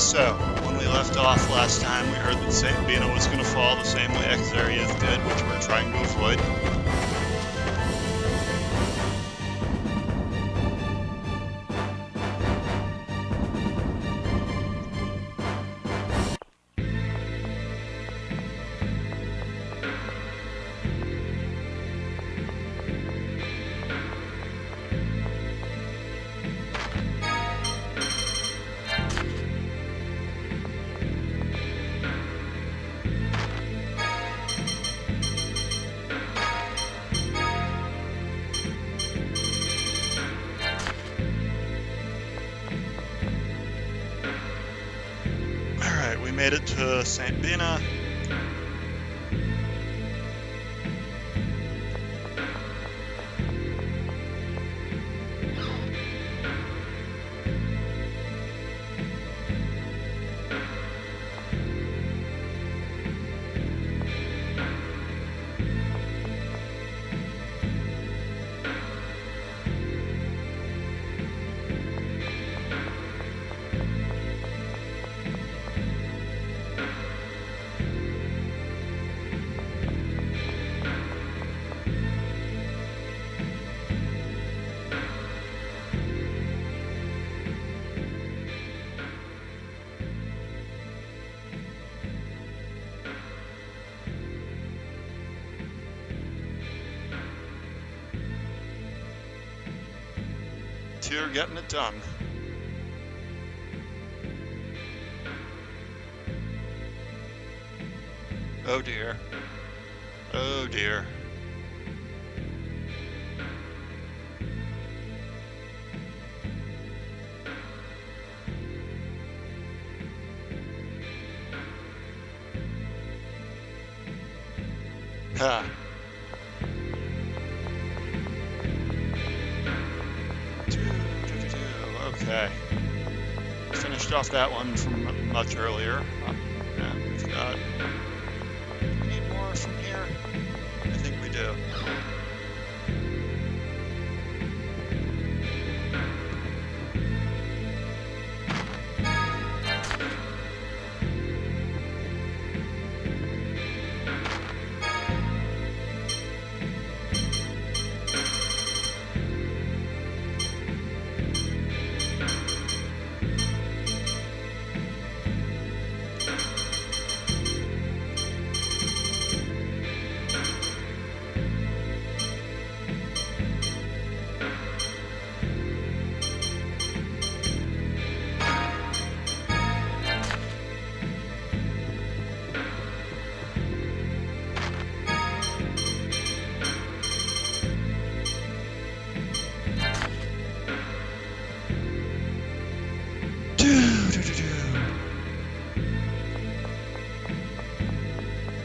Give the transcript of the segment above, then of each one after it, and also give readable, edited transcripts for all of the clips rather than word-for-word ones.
So, when we left off last time, we heard that St. Bina was going to fall the same way Exariath did, which we're trying to avoid. We made it to St. Bina. You're getting it done. Oh dear. Oh dear. Ha. Okay. Finished off that one from much earlier. And we've got... Do we need more from here? I think we do.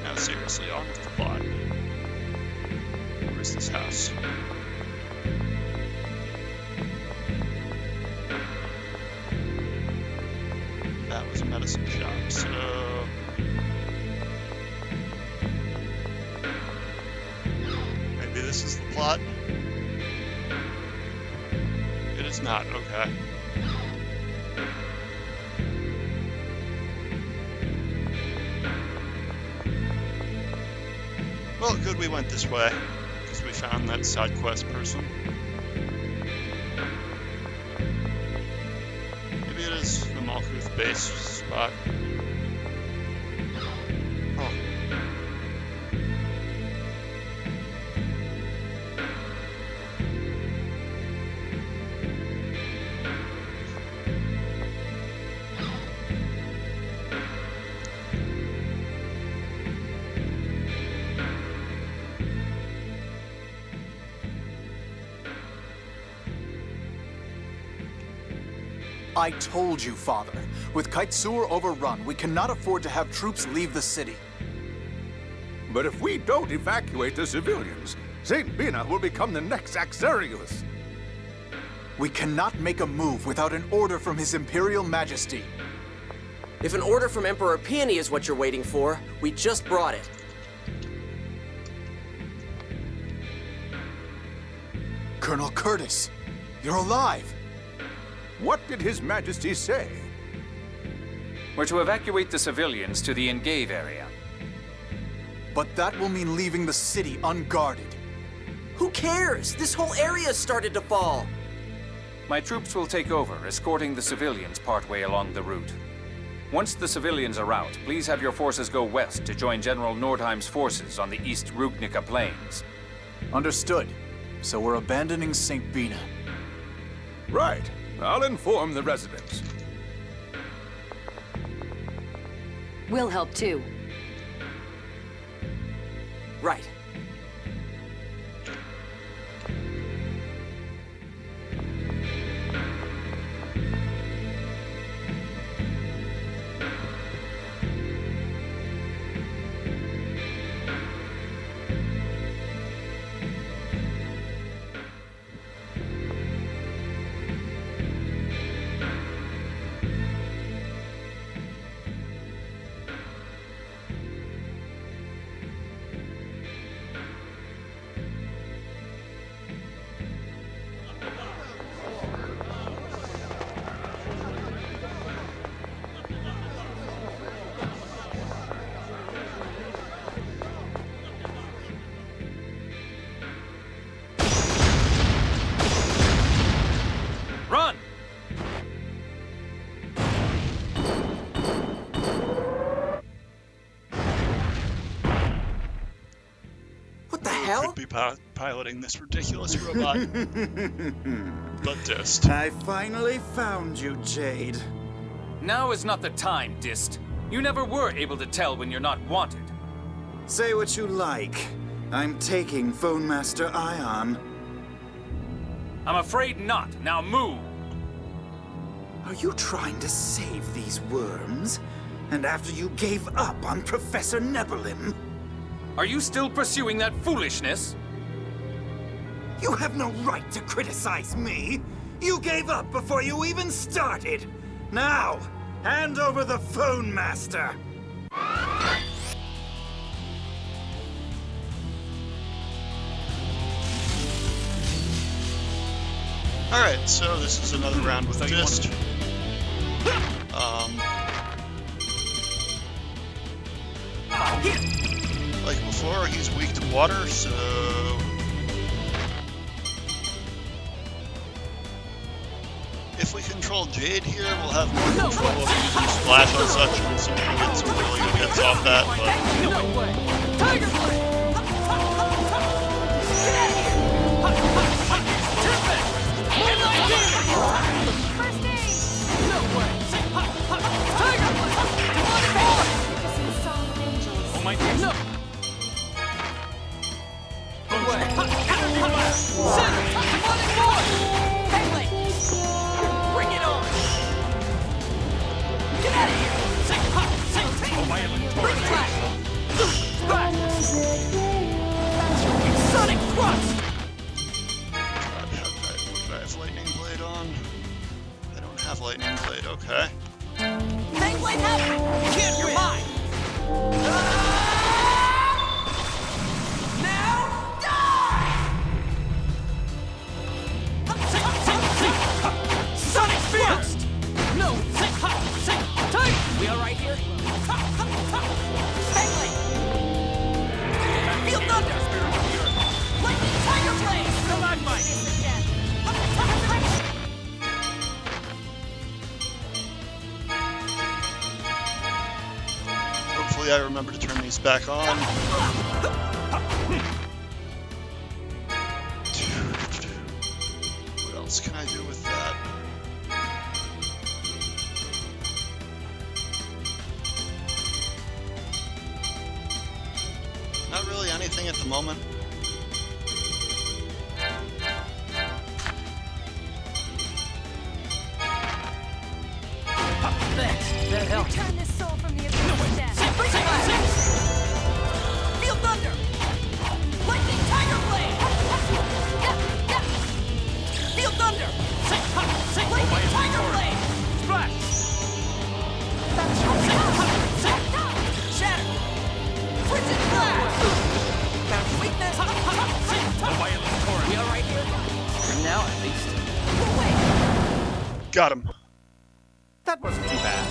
Now seriously, on with the plot. Where's this house? That was a medicine shop, so... Maybe this is the plot? It is not, okay. Well, good we went this way, because we found that side quest person. Maybe it is the Malkuth base spot. Oh. I told you, Father. With Kaitsur overrun, we cannot afford to have troops leave the city. But if we don't evacuate the civilians, St. Bina will become the next Axarius. We cannot make a move without an order from His Imperial Majesty. If an order from Emperor Peony is what you're waiting for, we just brought it. Colonel Curtis, you're alive! What did His Majesty say? We're to evacuate the civilians to the Engave area. But that will mean leaving the city unguarded. Who cares? This whole area started to fall. My troops will take over, escorting the civilians partway along the route. Once the civilians are out, please have your forces go west to join General Nordheim's forces on the East Rugnica Plains. Understood. So we're abandoning St. Bina. Right. I'll inform the residents. We'll help too. Right. Run! What the hell? Could be piloting this ridiculous robot. But Dist. I finally found you, Jade. Now is not the time, Dist. You never were able to tell when you're not wanted. Say what you like. I'm taking Phone Master Ion. I'm afraid not. Now move! Are you trying to save these worms? And after you gave up on Professor Nebelin? Are you still pursuing that foolishness? You have no right to criticize me! You gave up before you even started! Now, hand over the Phone Master! Alright, so this is another round with Dist. Like before, he's weak to water, so... If we control Jade here, we'll have more control over using Splash on such, and so we'll get some really good hits off that, but... No way! Tiger Blade! Get out of here! First aid! No way! Tiger Blade! Demonic Force! Oh my God! No! No way! Energy Blast! Demonic Force! Beyblade! Bring it on! Get out of here! Oh, violent torrent! Bring it back! Sonic Thrust! Would I have Lightning Blade on? I don't have Lightning Blade, okay. Beyblade Heaven! You can't win! Mine! Now, die! Sonic Thrust! No! Tiger! We alright here? Beyblade! Feel Thunder! Lightning Tiger Blade! Come on, Mike! Hopefully I remember to turn these back on. What else can I do with that? Not really anything at the moment. Thanks. That helped. Return this soul from the abyss of death. Feel Thunder! Lightning Tiger Blade! Feel Thunder! Lightning Tiger Blade! Splash! Shatter! Frigid Blast! Weakness! We alright here? For now, at least. Wait! Got him. That wasn't too bad.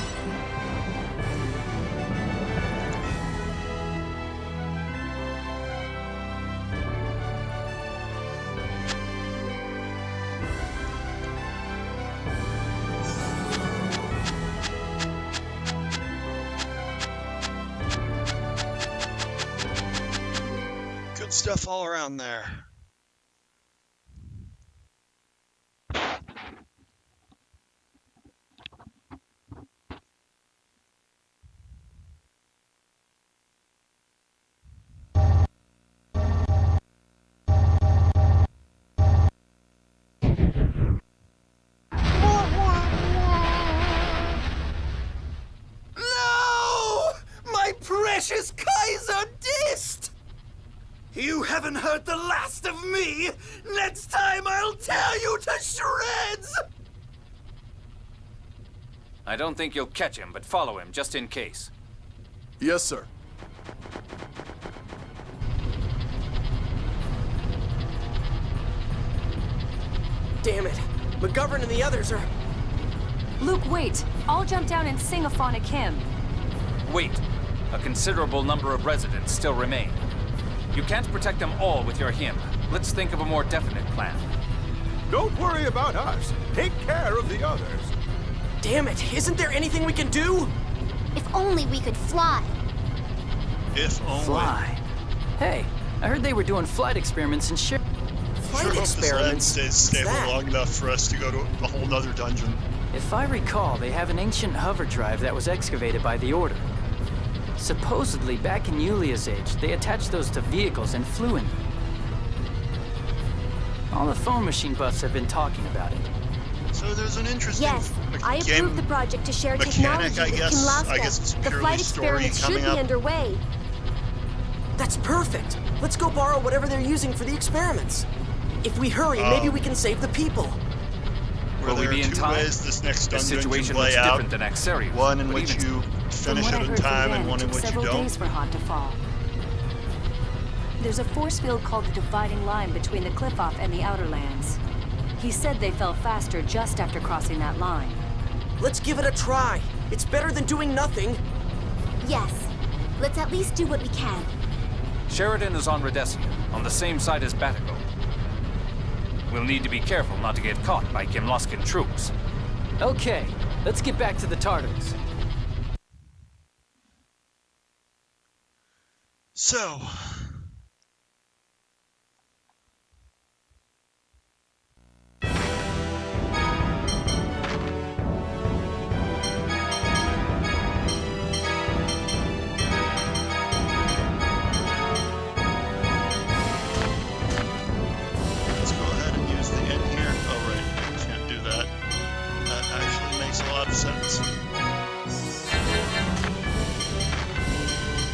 stuff all around there. No! My precious Kaiser Dist! You haven't heard the last of me! Next time I'll tear you to shreds! I don't think you'll catch him, but follow him just in case. Yes, sir. Damn it. McGovern and the others are... Luke, wait. I'll jump down and sing a phonic hymn. Wait. A considerable number of residents still remain. You can't protect them all with your hymn. Let's think of a more definite plan. Don't worry about us. Take care of the others. Damn it. Isn't there anything we can do? If only we could fly. If only. Fly. Hey, I heard they were doing flight experiments in Sheridan. Flight Sure hope this land experiments? stays What's stable that? long enough for us to go to a whole nother dungeon. If I recall, they have an ancient hover drive that was excavated by the Order. Supposedly, back in Yulia's age, they attached those to vehicles and flew in them. All the phone machine buffs have been talking about it. So there's an interesting Yes, I game approved the project to share mechanic, technology I with guess. Kimlaska. I guess it's The purely flight story experiments should coming be up. underway. That's perfect. Let's go borrow whatever they're using for the experiments. If we hurry, maybe we can save the people. Where Will we there be are in two time? ways this next This dungeon situation can looks play out. different than Axarium. One in but which even you From finish what it I in heard from time, and Ben, one it in took which you several don't. days for Hot to fall. There's a force field called the dividing line between the Cliff-Off and the Outer Lands. He said they fell faster just after crossing that line. Let's give it a try. It's better than doing nothing. Yes. Let's at least do what we can. Sheridan is on Redessia, on the same side as Batago. We'll need to be careful not to get caught by Kimlaskan troops. Okay, let's get back to the Tartars. So, let's go ahead and use the inn here. Oh, right, we can't do that. That actually makes a lot of sense.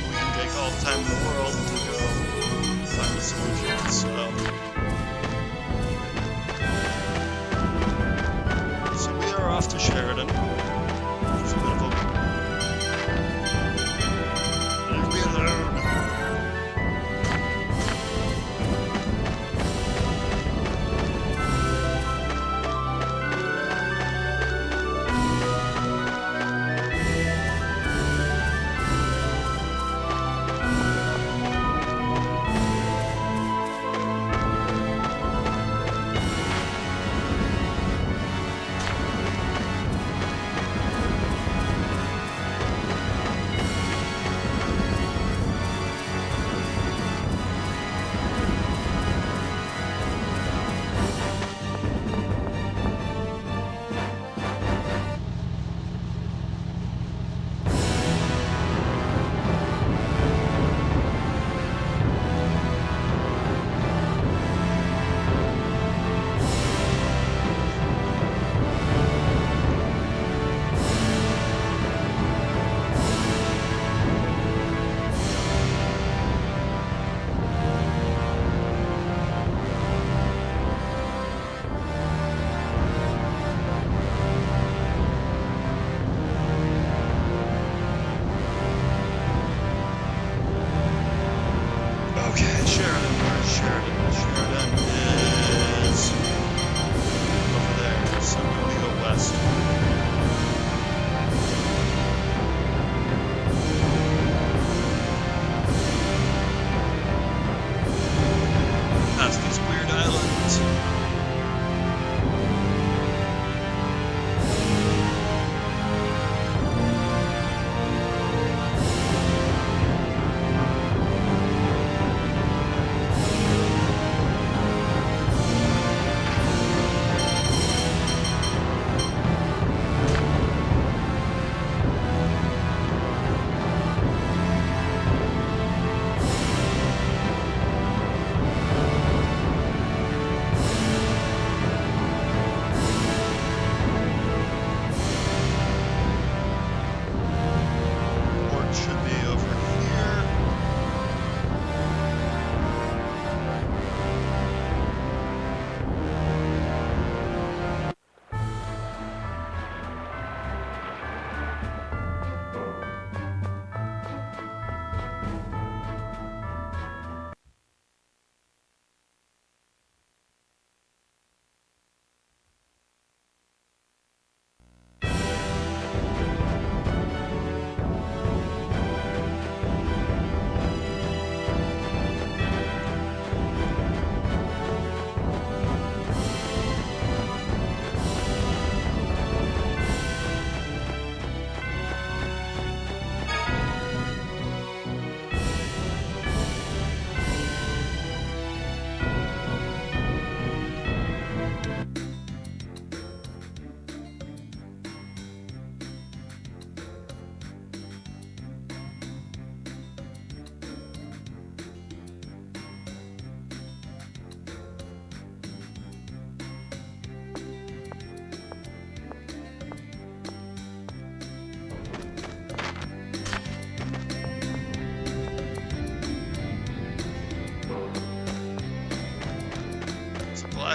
We can take all the time in the world to go find the solution, so we are off to Sheridan. It's a bit of a... Leave me alone.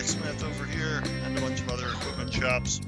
blacksmith over here and a bunch of other equipment shops.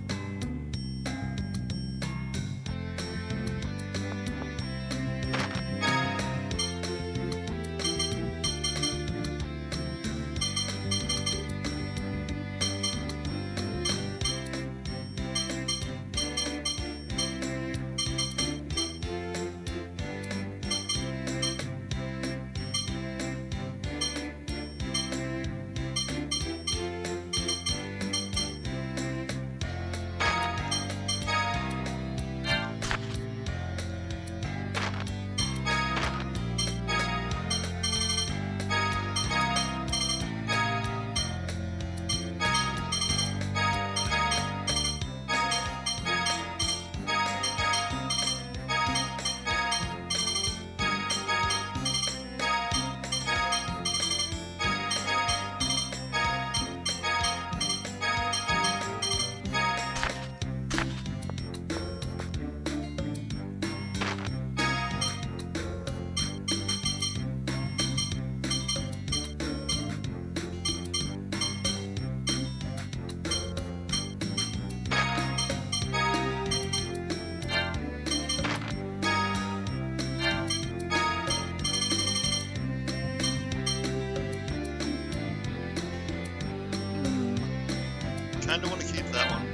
Kinda want to keep that one.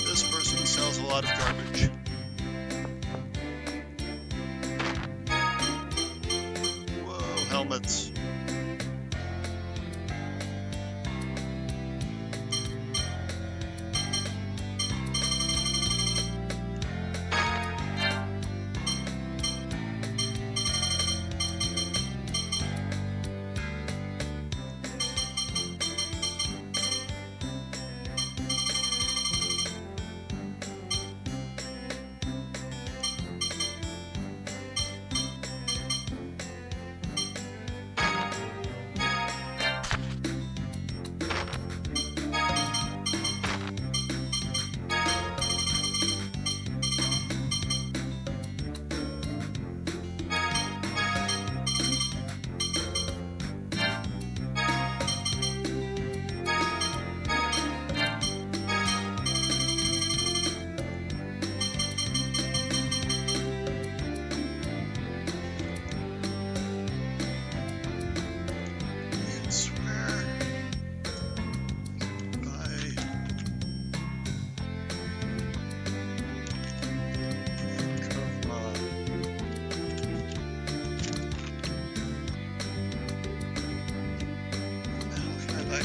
This person sells a lot of garbage. Helmets.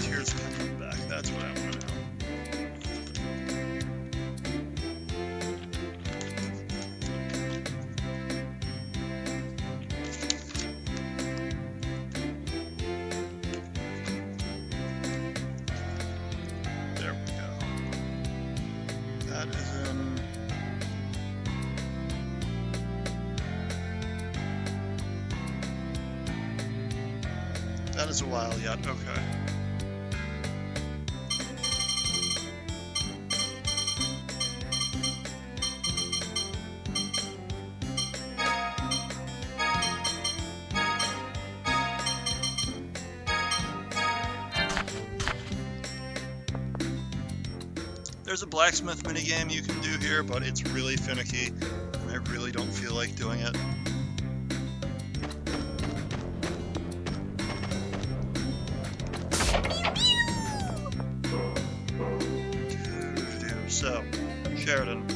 Here's coming back. That's what I want to know. There we go. That is in. That is a while yet. Okay. There's a blacksmith minigame you can do here, but it's really finicky, and I really don't feel like doing it. So, Sheridan.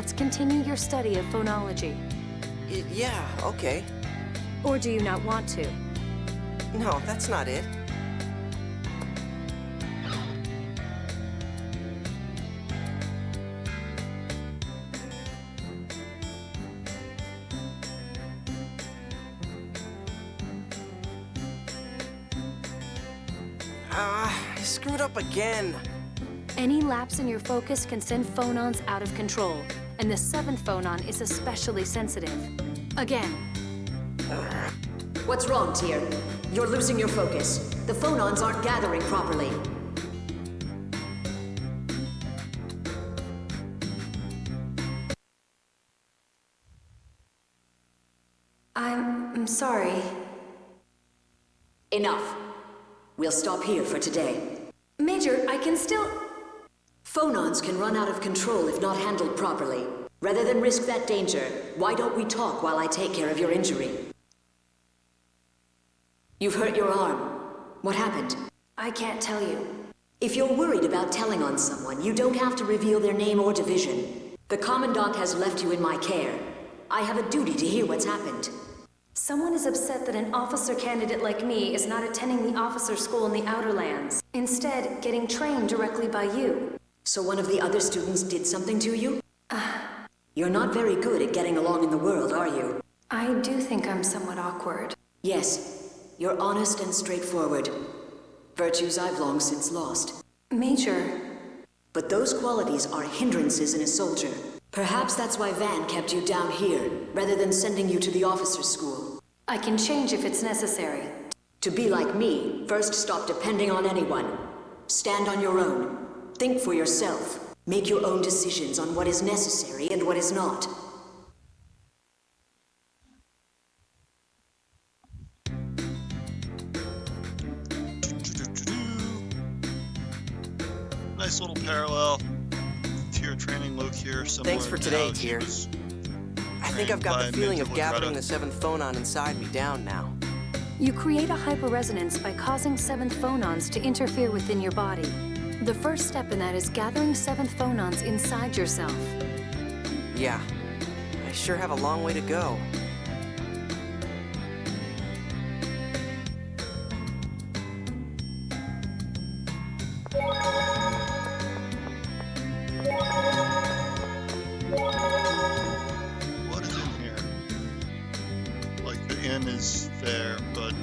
let's continue your study of phonology. Yeah, okay. Or do you not want to? No, that's not it. I screwed up again. Any lapse in your focus can send phonons out of control, and the seventh phonon is especially sensitive. Again. What's wrong, Tyr? You're losing your focus. The phonons aren't gathering properly. I'm sorry. Enough. We'll stop here for today. Major, I can still... Phonons can run out of control if not handled properly. Rather than risk that danger, why don't we talk while I take care of your injury? You've hurt your arm. What happened? I can't tell you. If you're worried about telling on someone, you don't have to reveal their name or division. The Commandant has left you in my care. I have a duty to hear what's happened. Someone is upset that an officer candidate like me is not attending the officer school in the Outer Lands. Instead, getting trained directly by you. So one of the other students did something to you? You're not very good at getting along in the world, are you? I do think I'm somewhat awkward. Yes, you're honest and straightforward. Virtues I've long since lost. Major. But those qualities are hindrances in a soldier. Perhaps that's why Van kept you down here, rather than sending you to the officer's school. I can change if it's necessary. To be like me, first stop depending on anyone. Stand on your own. Think for yourself. Make your own decisions on what is necessary and what is not. Nice little parallel to your training, Luke, here. Thanks for today, Tyr. I think I've got the feeling of gathering the seventh phonon inside me down now. You create a hyperresonance by causing seventh phonons to interfere within your body. The first step in that is gathering seventh phonons inside yourself. Yeah, I sure have a long way to go. What is in here? Like the N is there, but...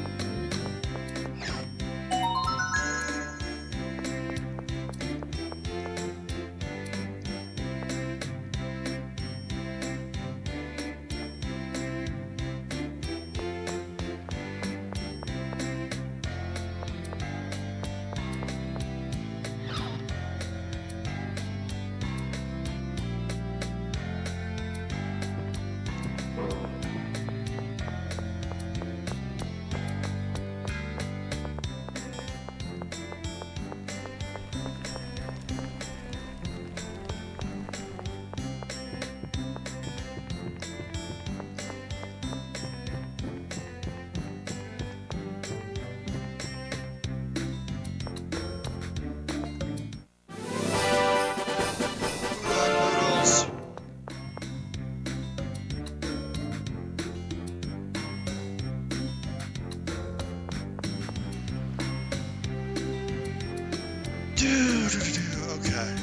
Okay.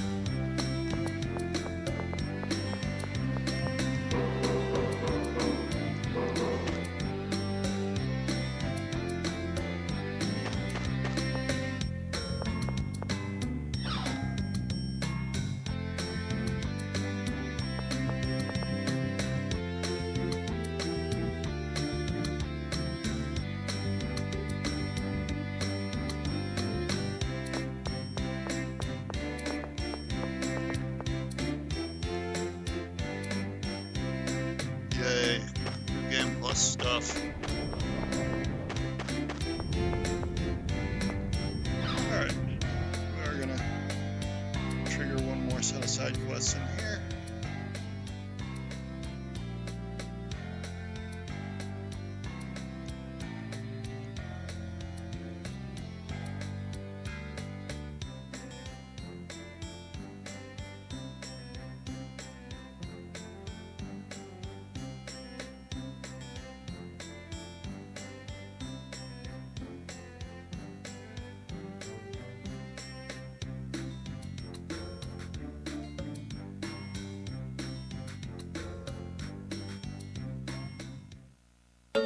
Yay. Game Plus stuff. Alright. We're gonna trigger one more set of side quests in here. Wow.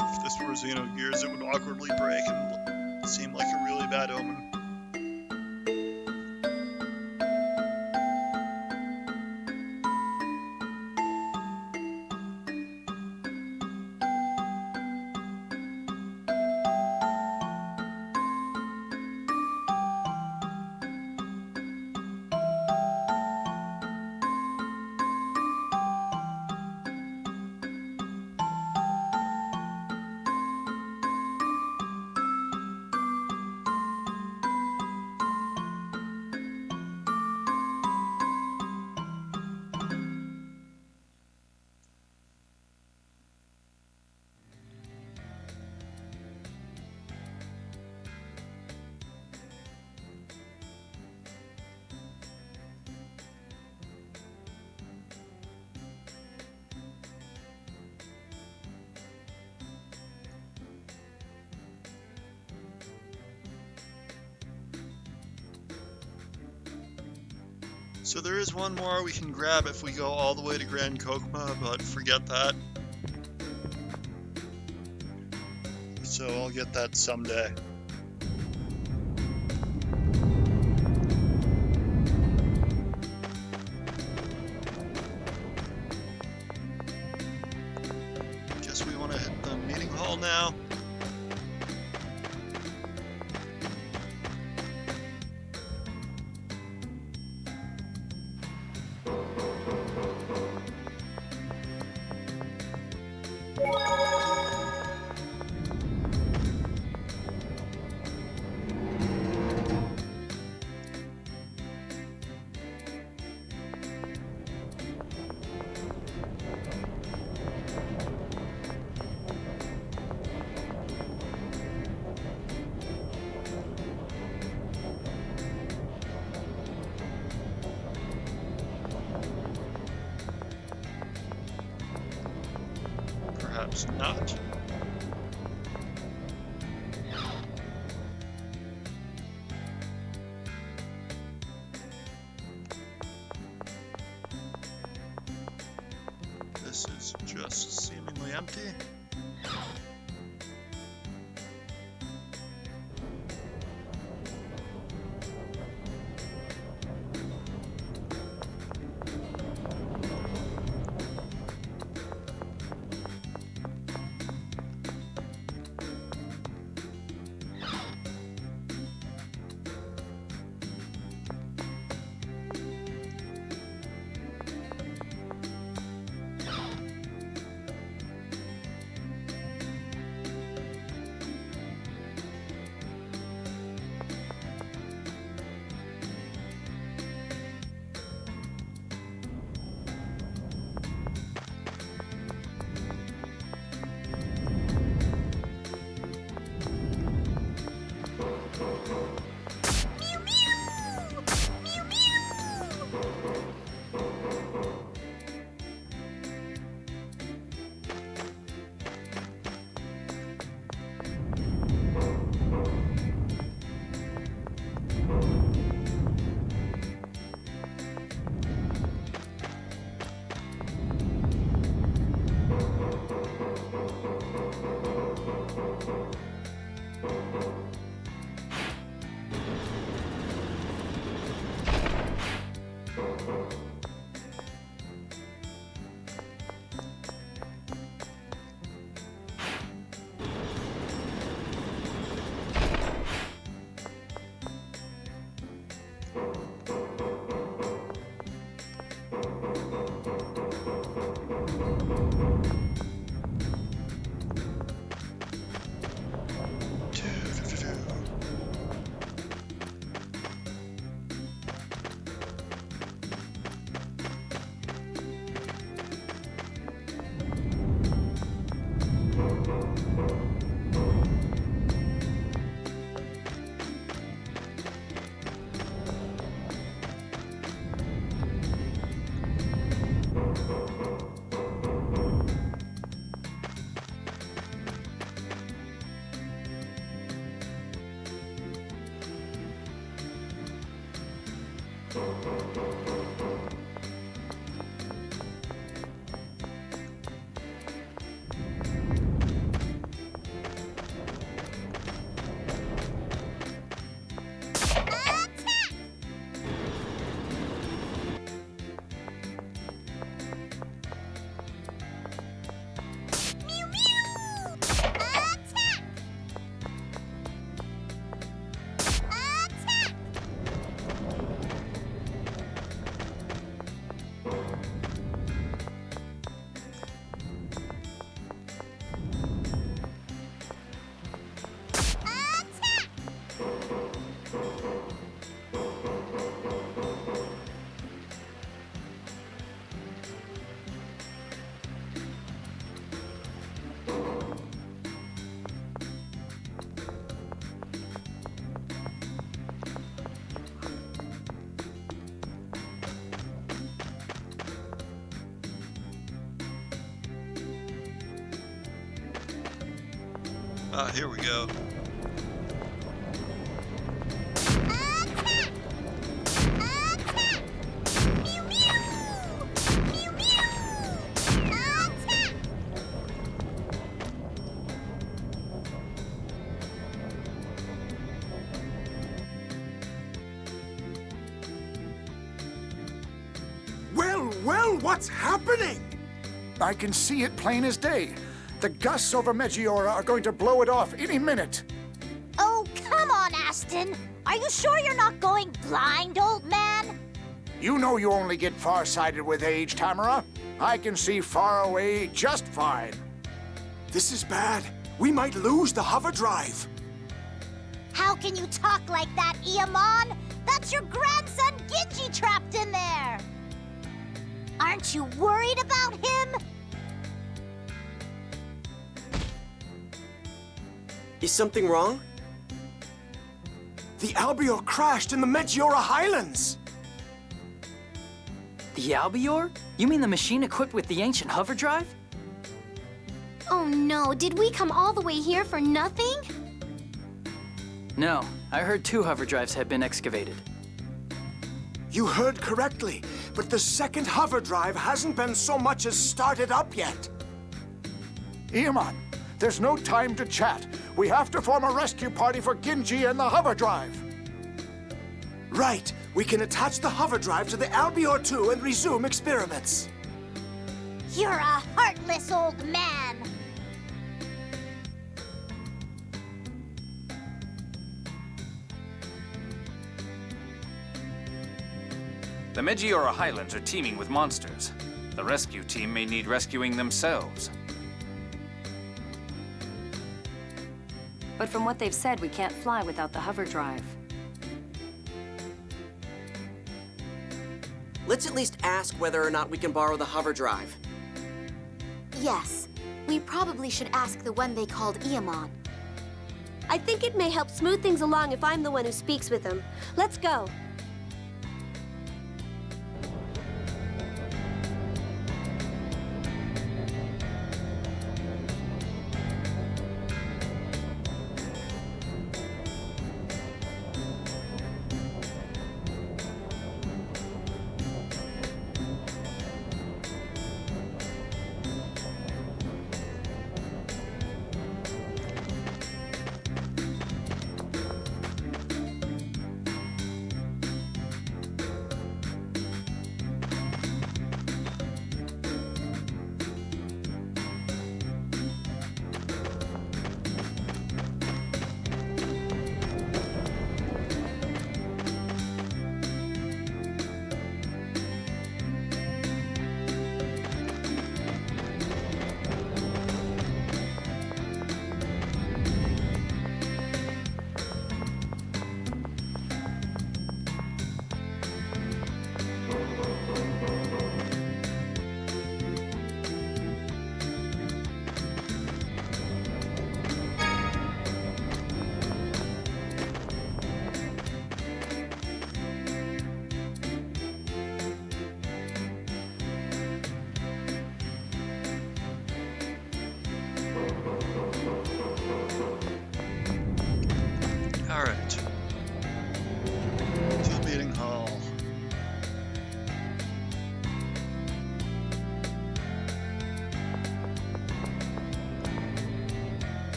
If this were Xenogears, it would awkwardly break and seem like a really bad omen. So there is one more we can grab if we go all the way to Grand Kokma, but forget that. So I'll get that someday. Guess we want to hit the meeting hall now. Perhaps not. This is just seemingly empty. Here we go. Well, what's happening? I can see it plain as day. The gusts over Meteora are going to blow it off any minute. Oh, come on, Aston. Are you sure you're not going blind, old man? You know you only get farsighted with age, Tamara. I can see far away just fine. This is bad. We might lose the hover drive. How can you talk like that, Iamon? That's your grandson Ginji trapped in there. Aren't you worried about him? Is something wrong? The Albior crashed in the Meteora Highlands. The Albior? You mean the machine equipped with the ancient hover drive? Oh no, did we come all the way here for nothing? No, I heard 2 hover drives had been excavated. You heard correctly, but the second hover drive hasn't been so much as started up yet. Iamon, there's no time to chat. We have to form a rescue party for Ginji and the hover drive. Right. We can attach the hover drive to the Albior 2 and resume experiments. You're a heartless old man. The Meteora Highlands are teeming with monsters. The rescue team may need rescuing themselves. But from what they've said, we can't fly without the hover drive. Let's at least ask whether or not we can borrow the hover drive. Yes. We probably should ask the one they called Iamon. I think it may help smooth things along if I'm the one who speaks with him. Let's go. Alright. To the meeting hall.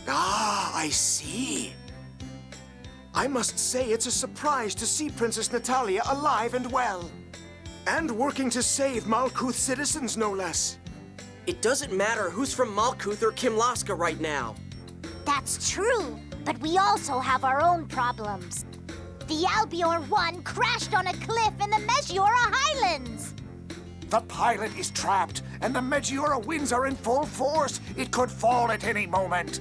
Ah, I see. I must say it's a surprise to see Princess Natalia alive and well. And working to save Malkuth citizens, no less. It doesn't matter who's from Malkuth or Kimlaska right now. That's true, but we also have our own problems. The Albior 1 crashed on a cliff in the Meteora Highlands. The pilot is trapped, and the Meteora winds are in full force. It could fall at any moment.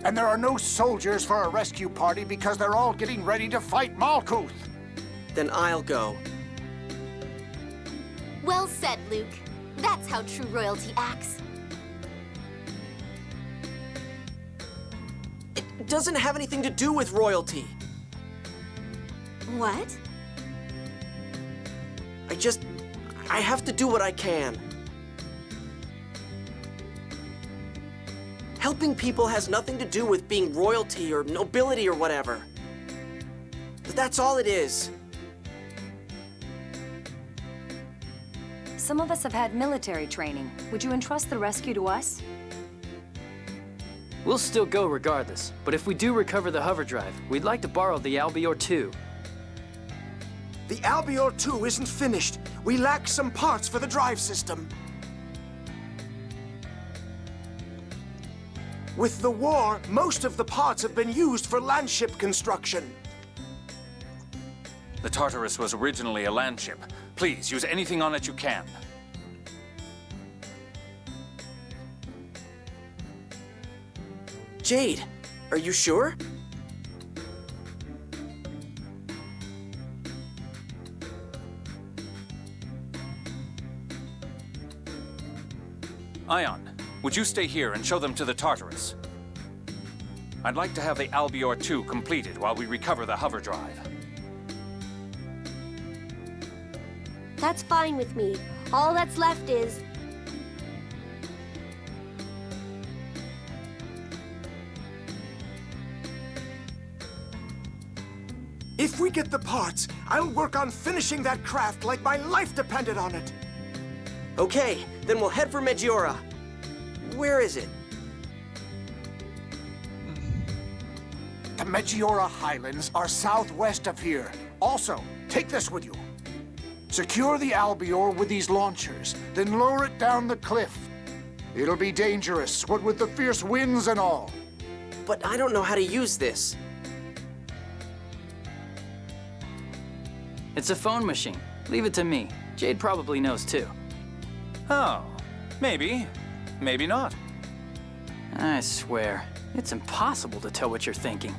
And there are no soldiers for a rescue party because they're all getting ready to fight Malkuth. Then I'll go. Well said, Luke. That's how true royalty acts. It doesn't have anything to do with royalty. What? I have to do what I can. Helping people has nothing to do with being royalty or nobility or whatever. But that's all it is. Some of us have had military training. Would you entrust the rescue to us? We'll still go regardless, but if we do recover the hover drive, we'd like to borrow the Albior 2. The Albior 2 isn't finished. We lack some parts for the drive system. With the war, most of the parts have been used for landship construction. The Tartarus was originally a landship. Please, use anything on it you can. Jade, are you sure? Ion, would you stay here and show them to the Tartarus? I'd like to have the Albior 2 completed while we recover the hover drive. That's fine with me. All that's left is... If we get the parts, I'll work on finishing that craft like my life depended on it. Okay, then we'll head for Megiora. Where is it? The Megiora Highlands are southwest of here. Also, take this with you. Secure the Albior with these launchers, then lower it down the cliff. It'll be dangerous, what with the fierce winds and all. But I don't know how to use this. It's a phone machine. Leave it to me. Jade probably knows too. Oh, maybe. Maybe not. I swear, it's impossible to tell what you're thinking.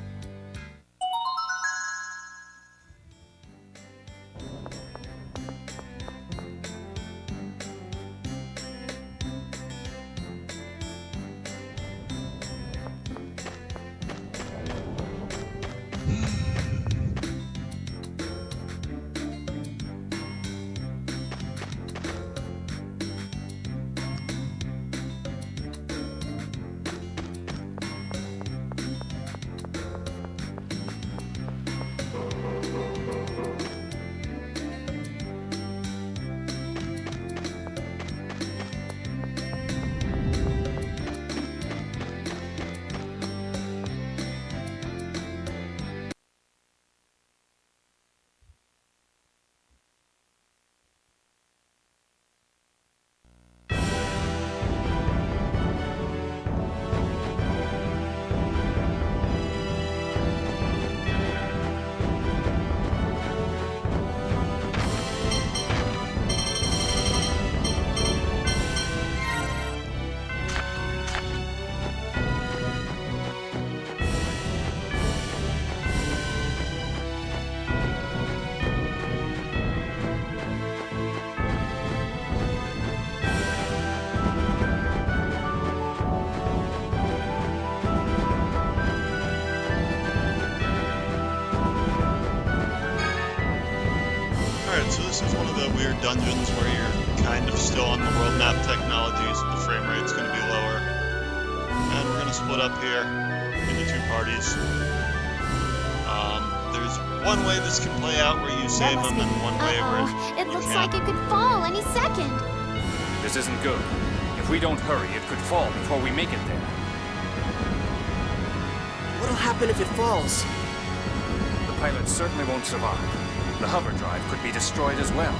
So this is one of the weird dungeons where you're kind of still on the world map technology, so the frame rate's going to be lower. And we're going to split up here into two parties. There's one way this can play out where you save them, and one way where It you looks can't. like it could fall any second. This isn't good. If we don't hurry, it could fall before we make it there. What'll happen if it falls? The pilot certainly won't survive. The hover drive could be destroyed as well.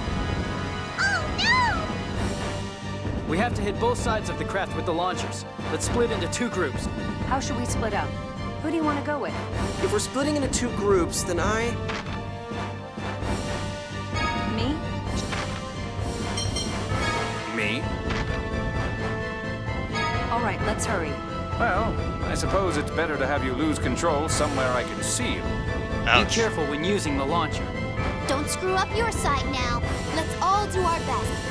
We have to hit both sides of the craft with the launchers. Let's split into two groups. How should we split up? Who do you want to go with? If we're splitting into two groups, then Me? Me? All right, let's hurry. Well, I suppose it's better to have you lose control somewhere I can see you. Be careful when using the launcher. Don't screw up your side now. Let's all do our best.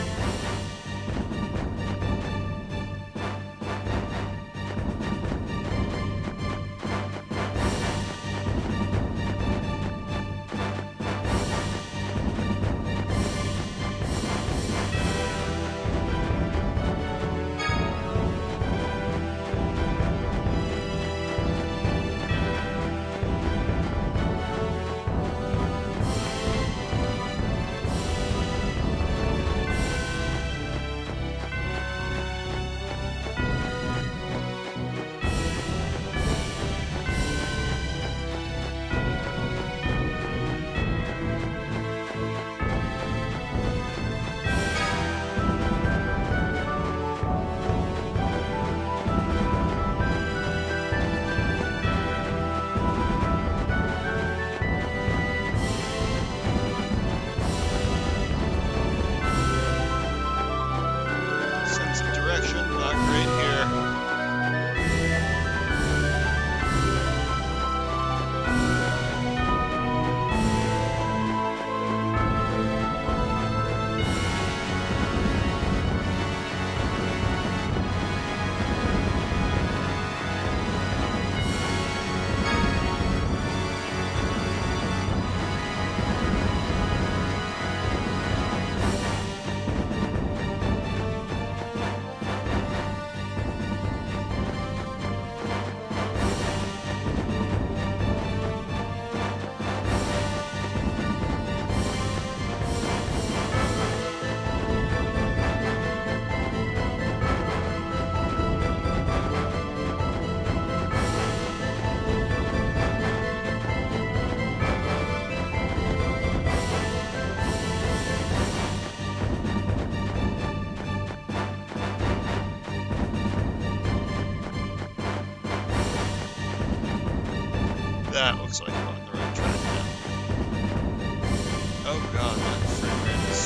Oh god, that frame rate is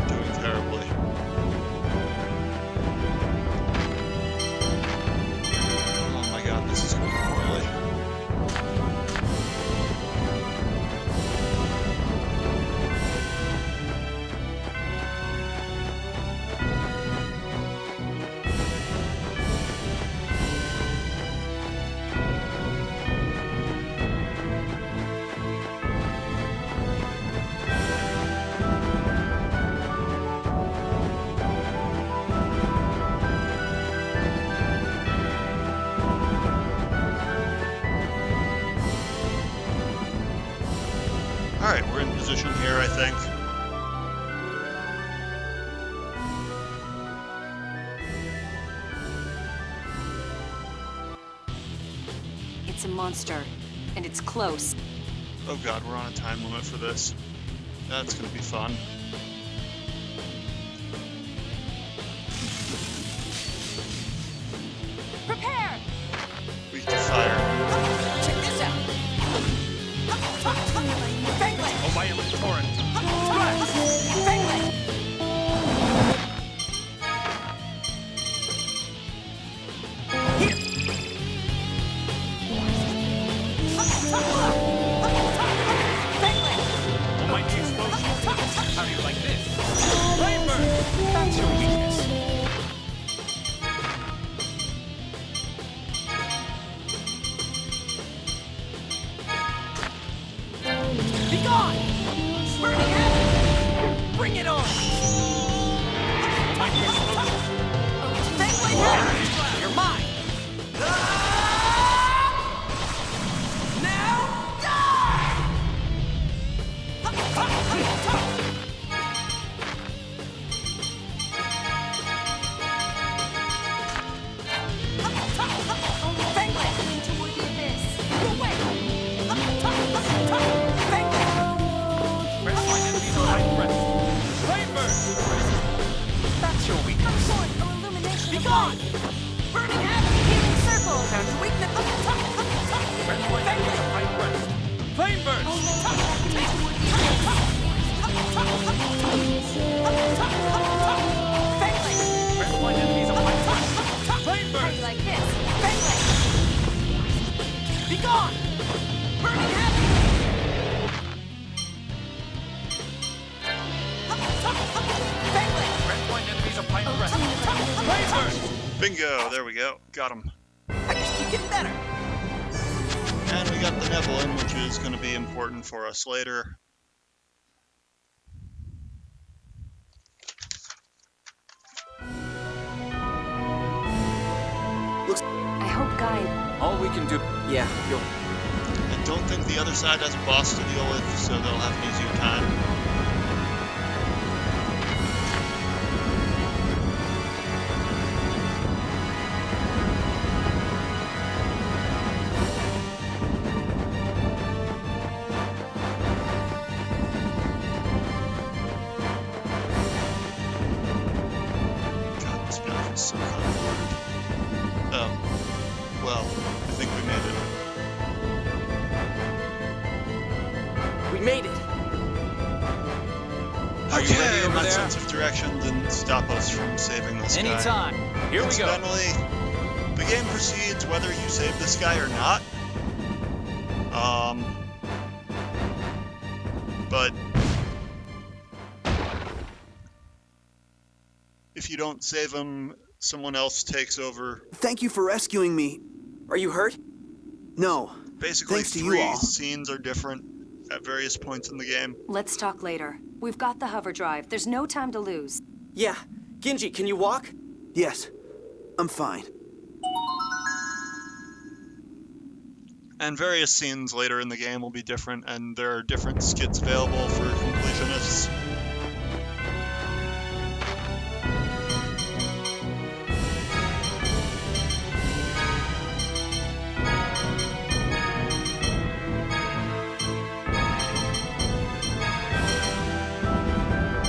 doing terribly. Oh my god, this is going poorly. Alright, we're in position here, I think. It's a monster, and it's close. Oh god, we're on a time limit for this. That's gonna be fun. Prepare! Weak to fire. Check this out! Fangling! Oh, violent torrent. Fangling! Oh, mighty explosion. How do you like this? Flame burst. That's your weakness. Be gone! Burning heaven! Bring it on! Fangling heaven! You're mine! Now, die! Fangling! Toward the abyss! Away! Press my enemies on my breast. Flame burst. That's your weakness. Be gone! Burning heaven! Healing circle! Found your weakness! Press my enemies on my breast. Flame burst. Fangling! Press my enemies on my breast. Flame burst. Like this! Fangling! Be gone! Burning heaven! Fangling! Press my enemies on my breast. Flame burst. Bingo, there we go. Got him. I just keep getting better! And we got the Nebulin, which is going to be important for us later. I hope Guy... All we can do. Yeah, you'll... I don't think the other side has a boss to deal with, so they'll have an easier time. God, this map is so convoluted. Oh. Well, I think we made it. We made it! Are you ready over my there? sense of direction didn't stop us from saving this guy. Anytime. Here we go. Incidentally, the game proceeds whether you save this guy or not. But if you don't save him, someone else takes over. Thank you for rescuing me. Are you hurt? No. Basically, Thanks to you three all. scenes are different at various points in the game. Let's talk later. We've got the hover drive. There's no time to lose. Yeah. Ginji, can you walk? Yes. I'm fine. And various scenes later in the game will be different, and there are different skits available for completionists.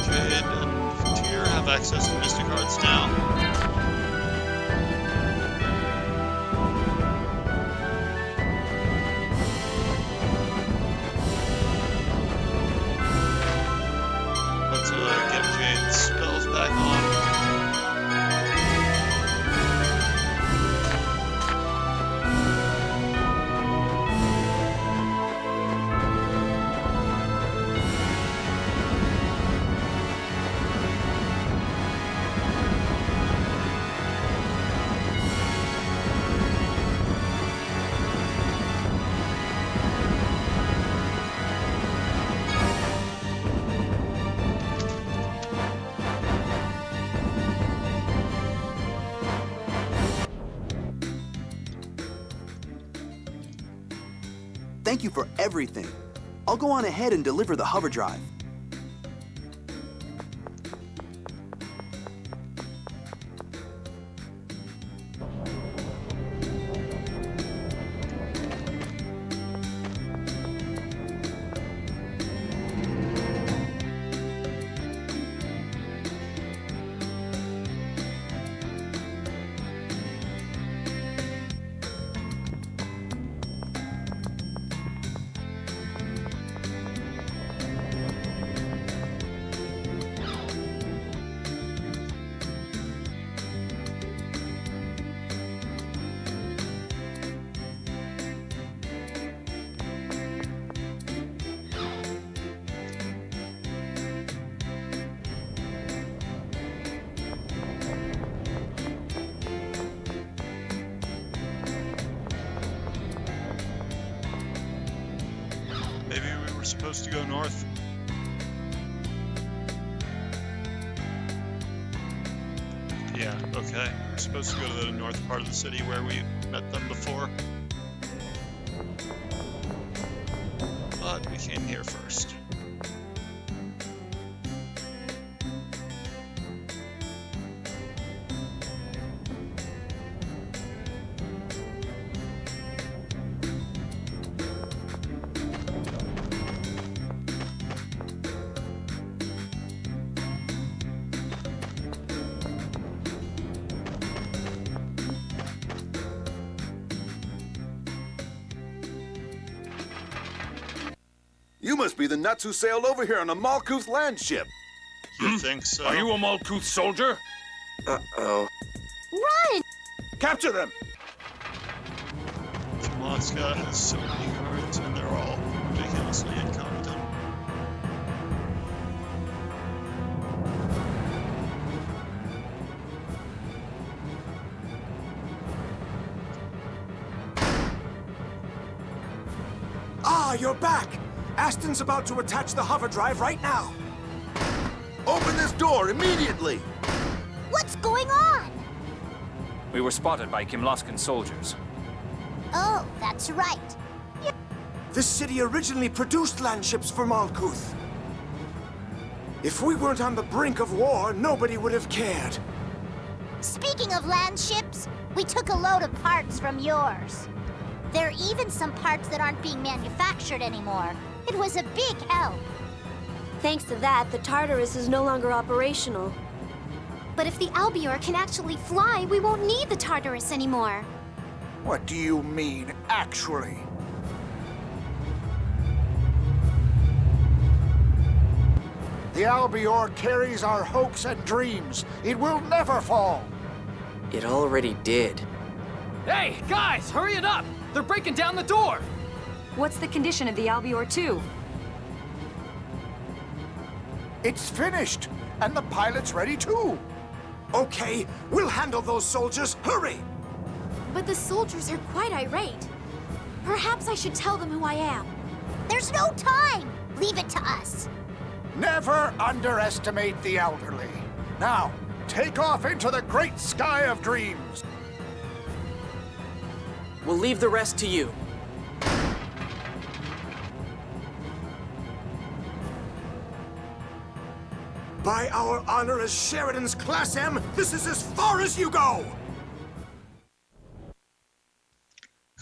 Jade and Tyr have access to Mystic Hearts now. thank you for everything. I'll go on ahead and deliver the hover drive. Maybe we were supposed to go north. Yeah, okay. We're supposed to go to the north part of the city where we met them before. But we came here first. You must be the nuts who sailed over here on a Malkuth land ship. You think so? Are you a Malkuth soldier? Uh-oh. Run! Capture them! Mosca has so many guards and they're all ridiculously incompetent. Ah, you're back! Aston's about to attach the hover drive right now. Open this door immediately! What's going on? We were spotted by Kimlaskan soldiers. Oh, that's right. This city originally produced land ships for Malkuth. If we weren't on the brink of war, nobody would have cared. Speaking of land ships, we took a load of parts from yours. There are even some parts that aren't being manufactured anymore. It was a big help. Thanks to that, the Tartarus is no longer operational. But if the Albior can actually fly, we won't need the Tartarus anymore. What do you mean, actually? The Albior carries our hopes and dreams. It will never fall. It already did. Hey, guys, hurry it up! They're breaking down the door! What's the condition of the Albior 2? It's finished, and the pilot's ready too. Okay, we'll handle those soldiers. Hurry! But the soldiers are quite irate. Perhaps I should tell them who I am. There's no time! Leave it to us. Never underestimate the elderly. Now, take off into the great sky of dreams. We'll leave the rest to you. By our honor as Sheridan's Class M, this is as far as you go!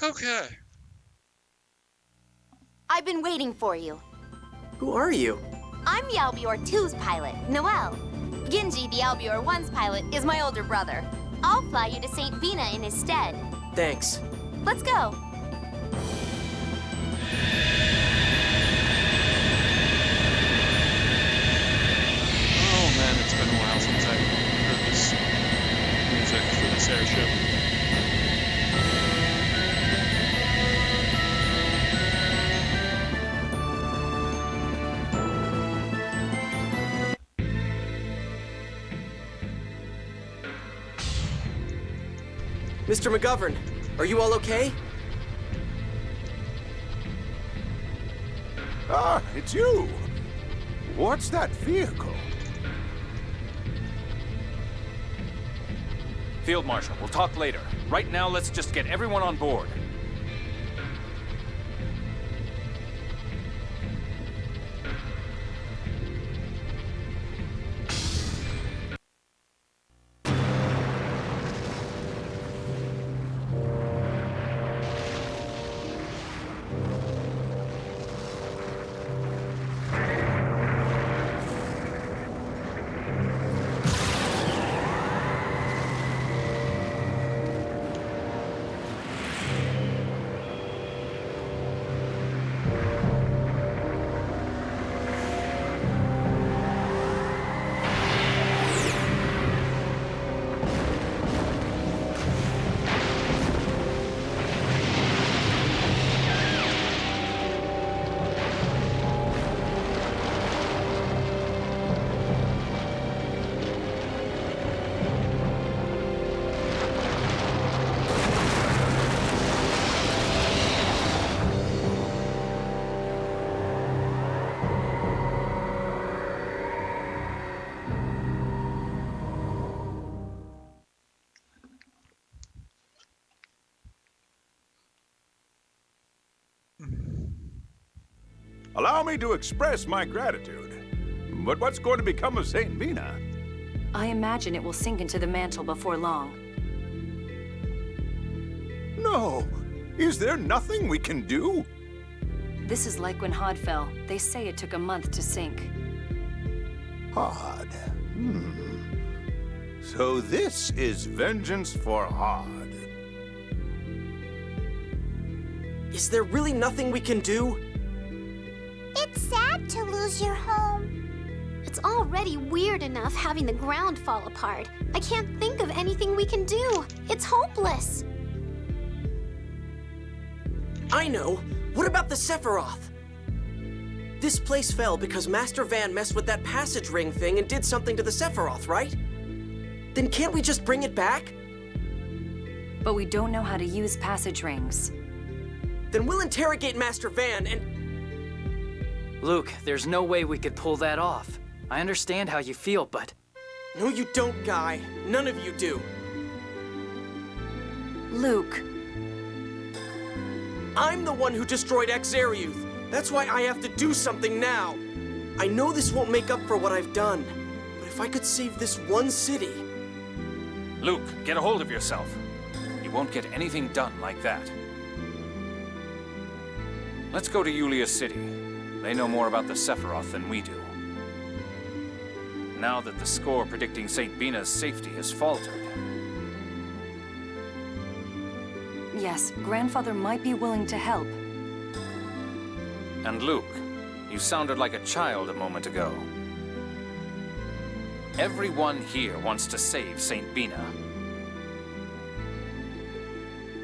Okay. I've been waiting for you. Who are you? I'm the Albior 2's pilot, Noel. Ginji, the Albior 1's pilot, is my older brother. I'll fly you to St. Vina in his stead. Thanks. Let's go. Oh man, it's been a while since I heard this music for this airship. Mr. McGovern, are you all okay? Ah, it's you. What's that vehicle? Field Marshal, we'll talk later. Right now, let's just get everyone on board. Allow me to express my gratitude. But what's going to become of St. Bina? I imagine it will sink into the mantle before long. No. Is there nothing we can do? This is like when Hod fell. They say it took a month to sink. Hod. So this is vengeance for Hod. Is there really nothing we can do? It's sad to lose your home. It's already weird enough having the ground fall apart. I can't think of anything we can do. It's hopeless. I know. What about the Sephiroth? This place fell because Master Van messed with that passage ring thing and did something to the Sephiroth, right? Then can't we just bring it back? But we don't know how to use passage rings. Then we'll interrogate Master Van and... Luke, there's no way we could pull that off. I understand how you feel, but... No, you don't, Guy. None of you do. Luke. I'm the one who destroyed Exariuth. That's why I have to do something now. I know this won't make up for what I've done, but if I could save this one city... Luke, get a hold of yourself. You won't get anything done like that. Let's go to Yulia City. They know more about the Sephiroth than we do. Now that the score predicting St. Bina's safety has faltered. Yes, Grandfather might be willing to help. And Luke, you sounded like a child a moment ago. Everyone here wants to save St. Bina.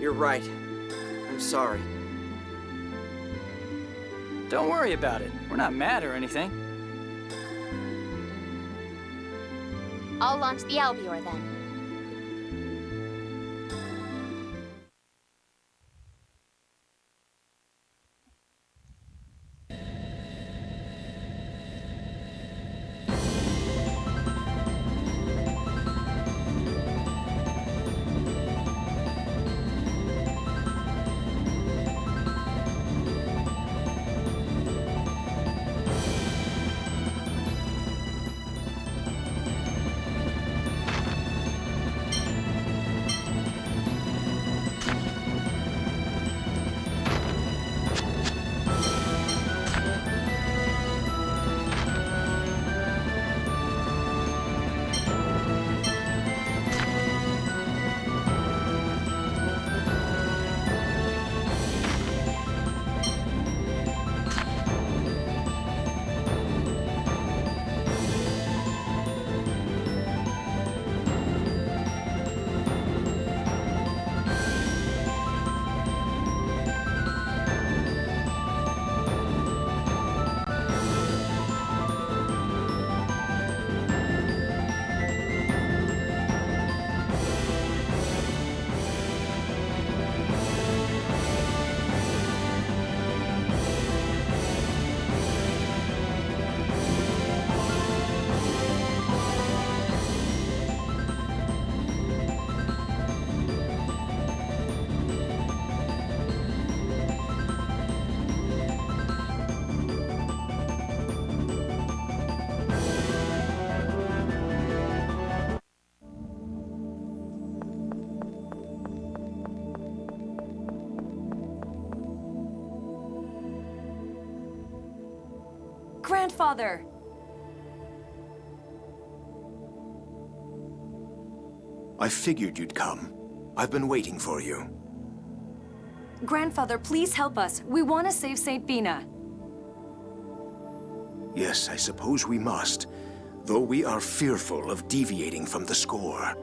You're right. I'm sorry. Don't worry about it. We're not mad or anything. I'll launch the Albior then. Grandfather! I figured you'd come. I've been waiting for you. Grandfather, please help us. We want to save St. Bina. Yes, I suppose we must, though we are fearful of deviating from the score.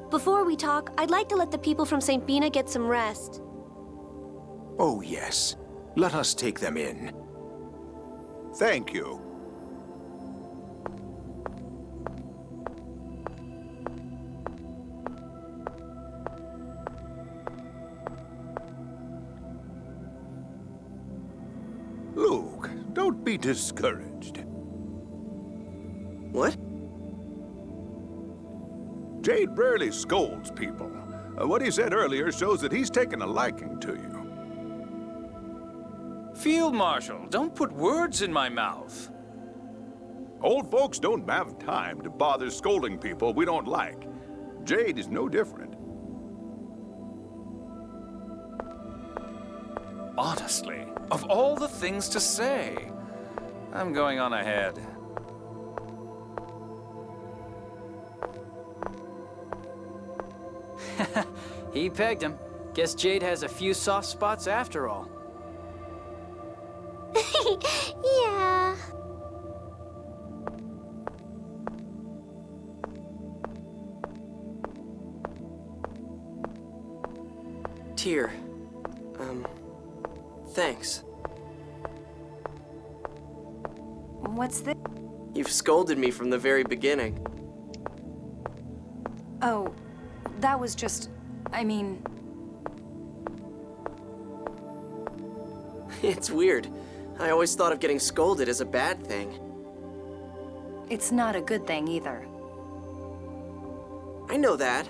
Before we talk, I'd like to let the people from St. Bina get some rest. Oh, yes. Let us take them in. Thank you. Luke, don't be discouraged. What? Jade rarely scolds people. What he said earlier shows that he's taken a liking to you. Field Marshal, don't put words in my mouth. Old folks don't have time to bother scolding people we don't like. Jade is no different. Honestly, of all the things to say, I'm going on ahead. He pegged him. Guess Jade has a few soft spots after all. Yeah. Tyr, thanks. What's this? You've scolded me from the very beginning. Oh, that was just... I mean... It's weird. I always thought of getting scolded as a bad thing. It's not a good thing either. I know that.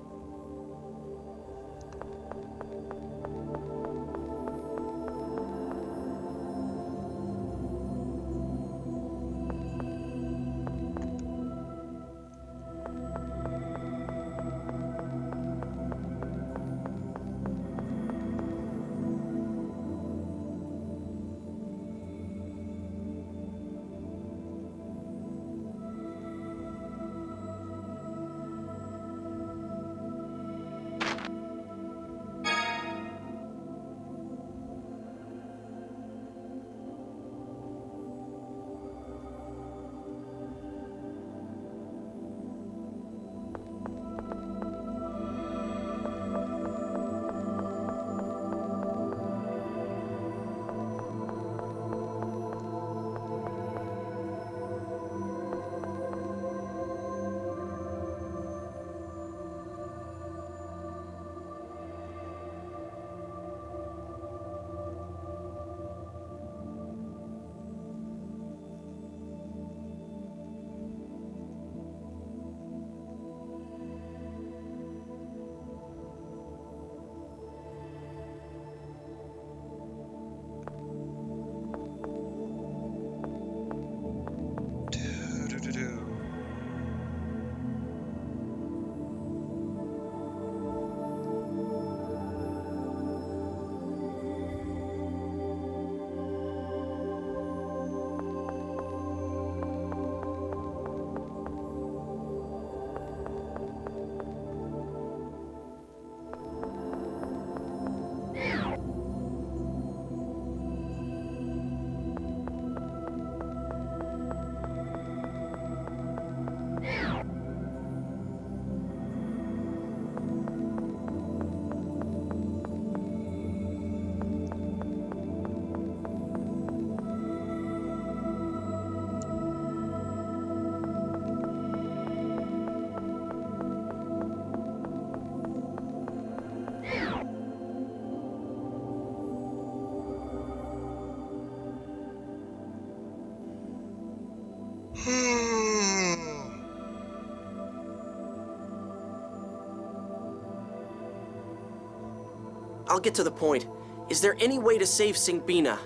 I'll get to the point. Is there any way to save Singbina?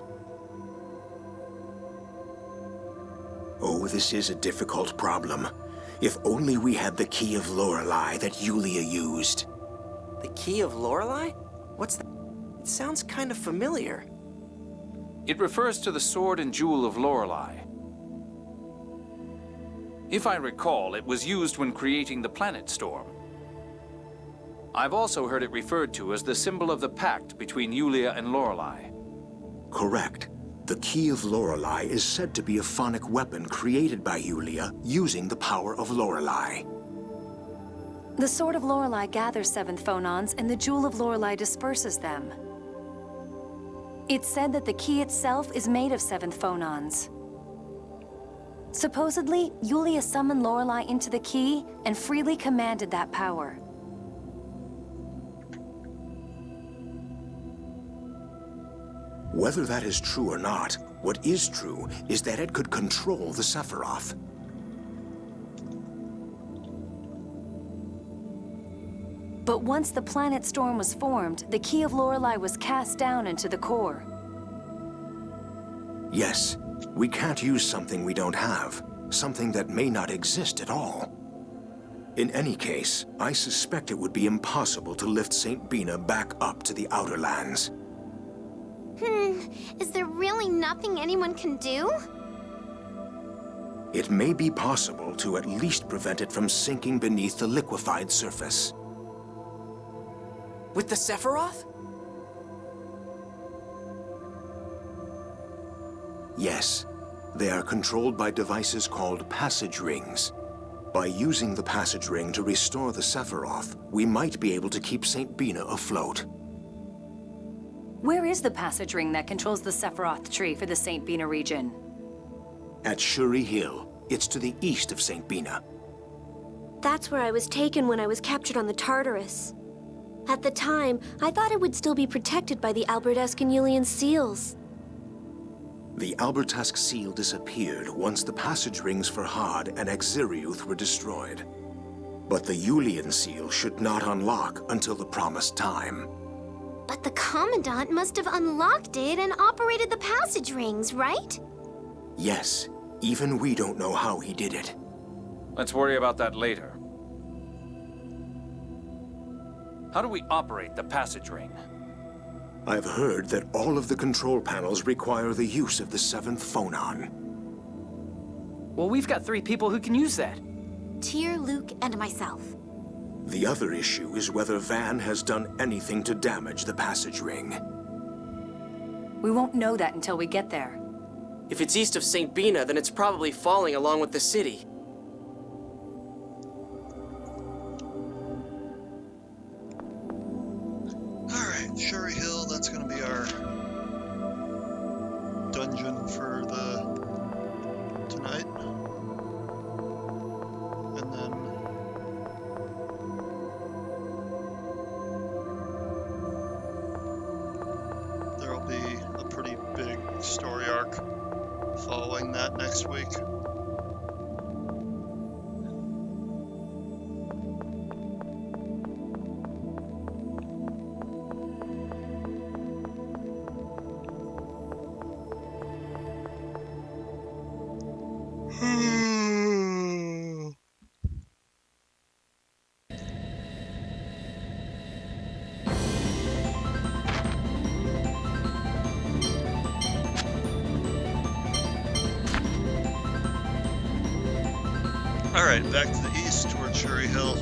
Oh, this is a difficult problem. If only we had the Key of Lorelei that Yulia used. The Key of Lorelei? What's that? It sounds kind of familiar. It refers to the Sword and Jewel of Lorelei. If I recall, it was used when creating the Planet Storm. I've also heard it referred to as the symbol of the pact between Yulia and Lorelei. Correct. The Key of Lorelei is said to be a phonic weapon created by Yulia using the power of Lorelei. The Sword of Lorelei gathers seventh phonons, and the Jewel of Lorelei disperses them. It's said that the key itself is made of seventh phonons. Supposedly, Yulia summoned Lorelei into the key and freely commanded that power. Whether that is true or not, what is true is that it could control the Sephiroth. But once the planet storm was formed, the Key of Lorelei was cast down into the core. Yes, we can't use something we don't have, something that may not exist at all. In any case, I suspect it would be impossible to lift St. Bina back up to the Outer Lands. Is there really nothing anyone can do? It may be possible to at least prevent it from sinking beneath the liquefied surface. With the Sephiroth? Yes, they are controlled by devices called passage rings. By using the passage ring to restore the Sephiroth, we might be able to keep St. Bina afloat. Where is the passage ring that controls the Sephiroth tree for the St. Bina region? At Shuri Hill. It's to the east of St. Bina. That's where I was taken when I was captured on the Tartarus. At the time, I thought it would still be protected by the Albertesque and Yulian seals. The Albertesque seal disappeared once the passage rings for Hod and Exiriuth were destroyed. But the Yulian seal should not unlock until the promised time. But the Commandant must have unlocked it and operated the passage rings, right? Yes, even we don't know how he did it. Let's worry about that later. How do we operate the passage ring? I've heard that all of the control panels require the use of the 7th phonon. Well, we've got 3 people who can use that. Tyr, Luke, and myself. The other issue is whether Van has done anything to damage the passage ring. We won't know that until we get there. If it's east of St. Bina, then it's probably falling along with the city. Alright, Shuri Hill, that's gonna be our dungeon for tonight. And then there'll be a pretty big story arc following that next week. Alright, back to the east toward Shuri Hill.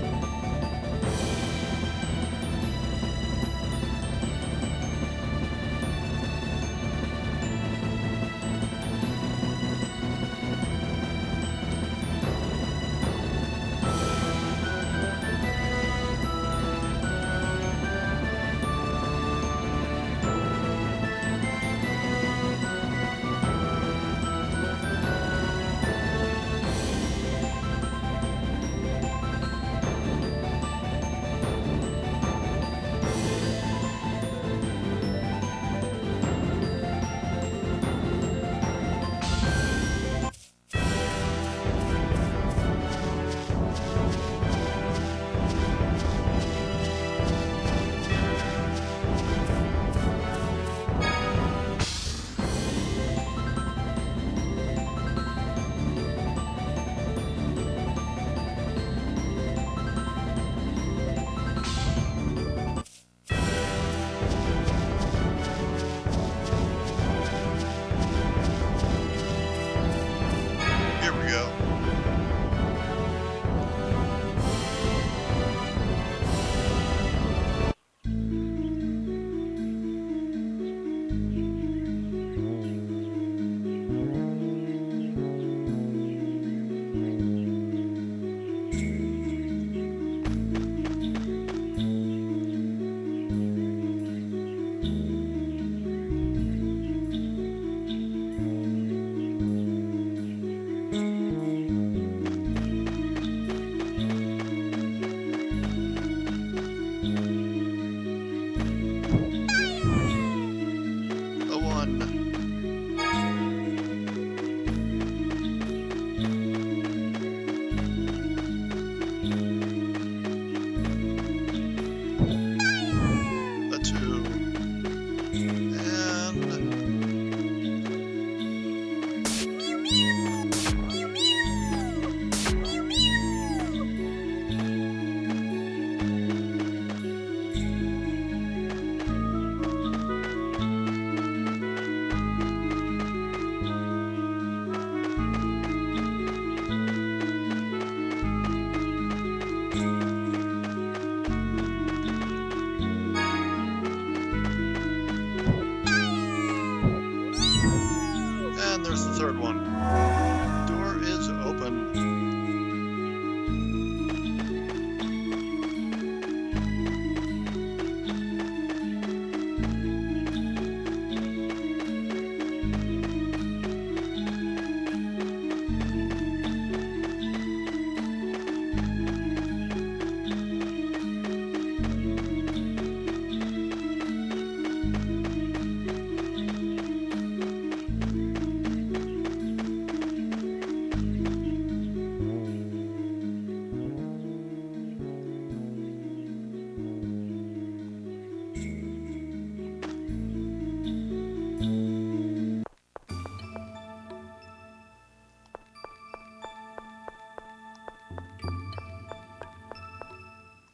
Door is open.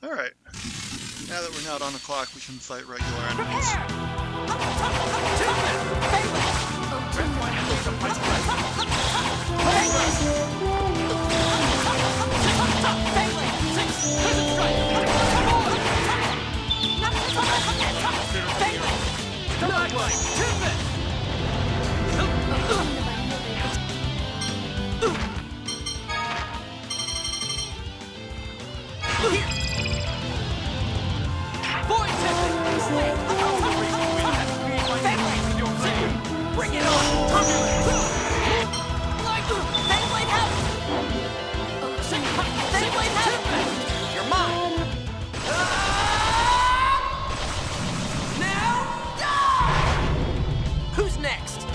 Alright. Now that we're not on the clock, we can fight regular enemies. Bring it on! You're mine! Who's next?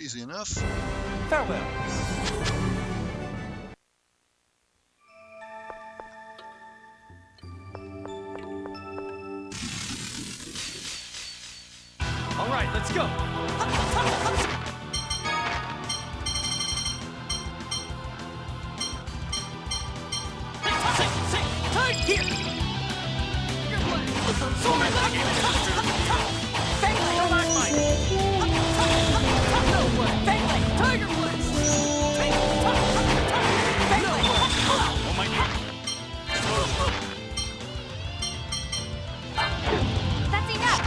Easy enough. Farewell. All right, let's go. Here. Sword back. Fang Light. No way. Fang Light. Tiger Blitz. Fang Light. Oh my God. That's enough.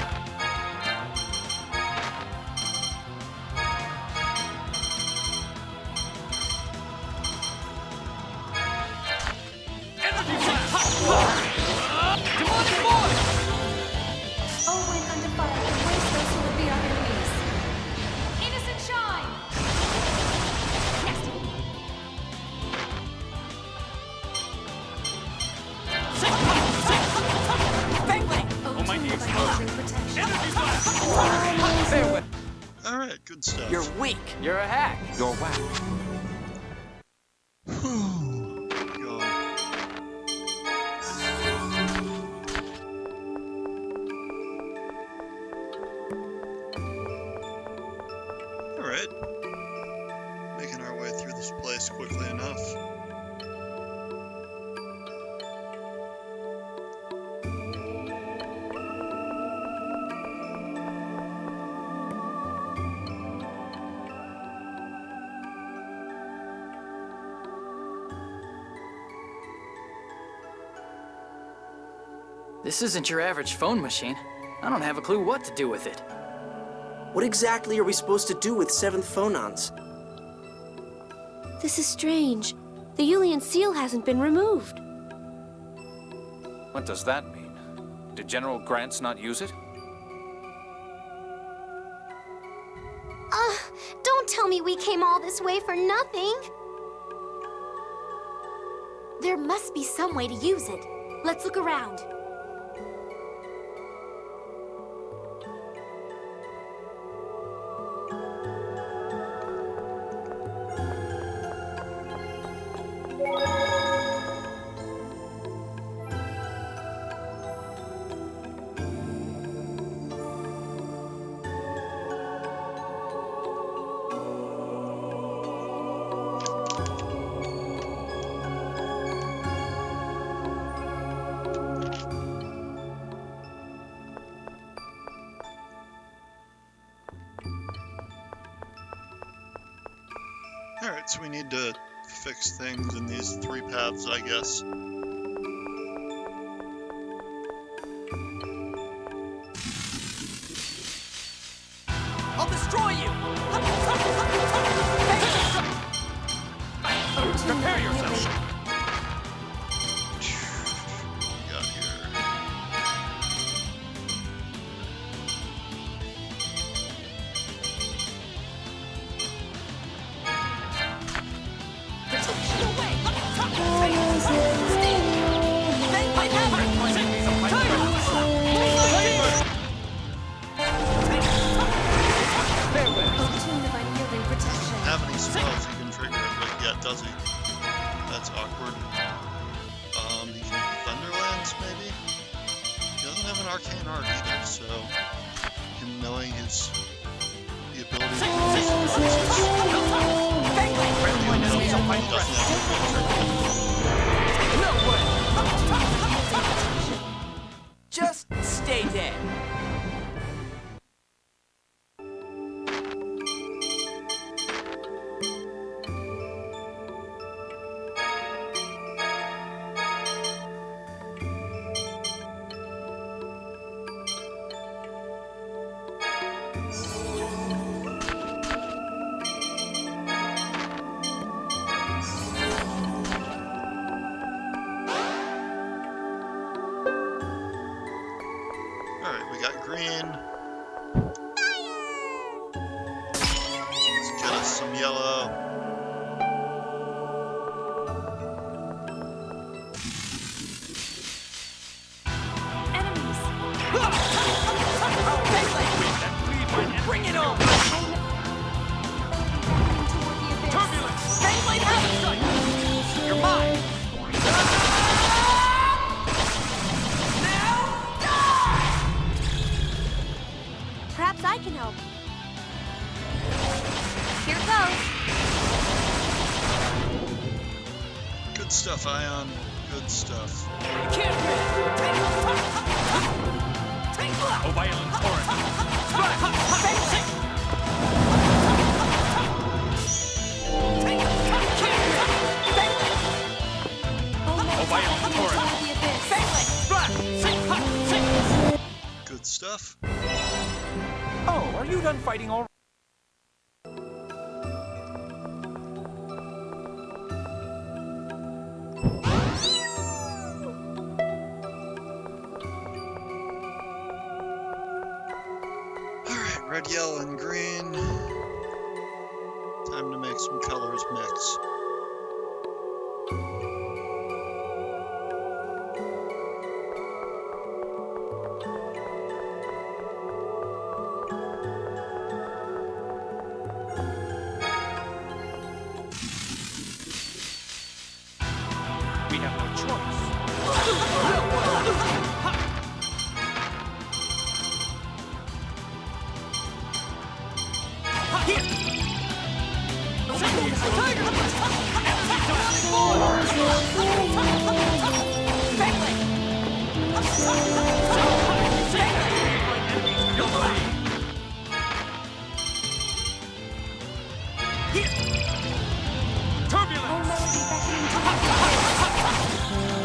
Owen under fire can waste those who would be our enemies. Innocent shine! Oh my explosion. Energy blast. Farewell. Alright, good stuff. You're weak. You're a hack. You're whack. Go. Alright. Making our way through this place quickly enough. This isn't your average phone machine. I don't have a clue what to do with it. What exactly are we supposed to do with 7th phonons? This is strange. The Yulian seal hasn't been removed. What does that mean? Did General Grants not use it? Don't tell me we came all this way for nothing. There must be some way to use it. Let's look around. Alright, so we need to fix things in these 3 paths, I guess. I'll destroy you. does he? That's awkward. He can Thunderlands, maybe? He doesn't have an Arcane Art either, so him knowing his the ability to use Just stay dead. Alright, we got green. Let's get us some yellow. Bring it on! Turbulence! Fangblade Hammer Strike! You're mine! Perhaps I can help. Here goes. Good stuff, Ion. Good stuff. Can't win! Oh, violent torrent! Oh, violent torrent! Good stuff. Oh, are you done fighting already? Alright, red, yellow, and green. Time to make some colors mix. We have no choice.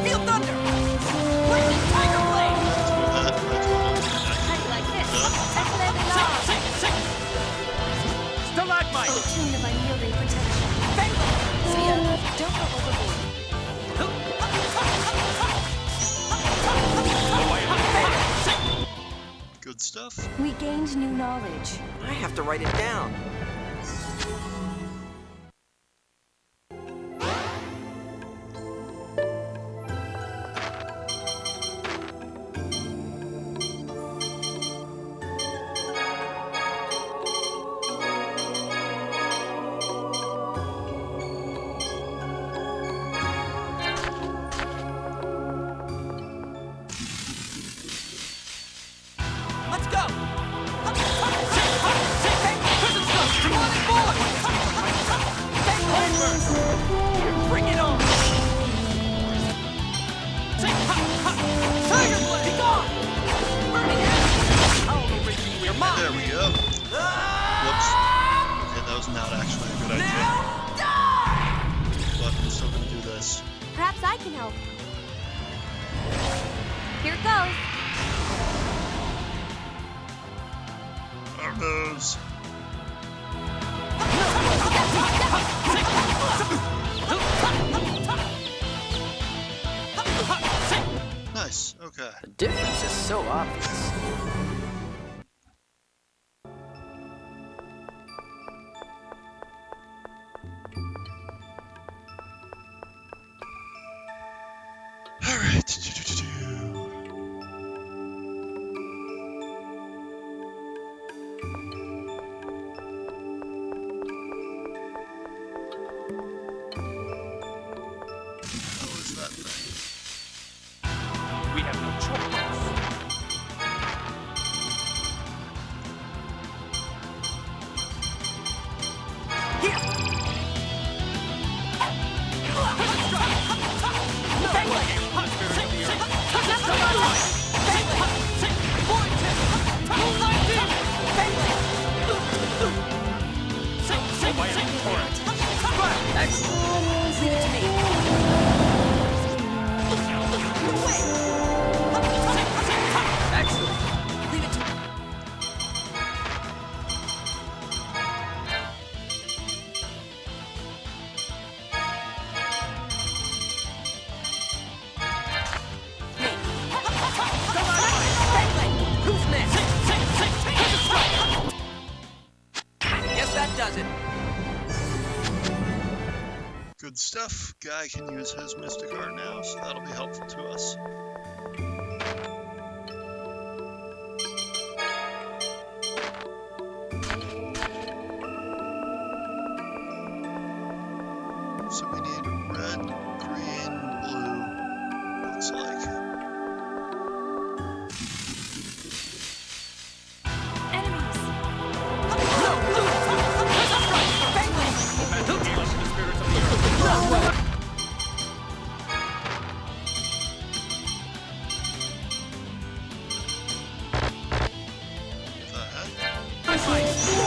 Feel thunder! Lightning Tiger Blade! Stalagmite! Tune of unyielding protection. See ya! Don't go overboard. Good stuff. We gained new knowledge. I have to write it down. Let's go! Demonic Bullet! Bring it on! Tiger Blade! Be gone! Burning Hand! You're mine! There we go. Whoops. Okay, that was not actually a good idea. But I'm still gonna do this. Perhaps I can help. Here goes. Our moves. Nice, okay. The difference is so obvious. Alright. Good stuff. Guy can use his Mystic Art now, so that'll be helpful to us. So we need red, green, blue, looks like.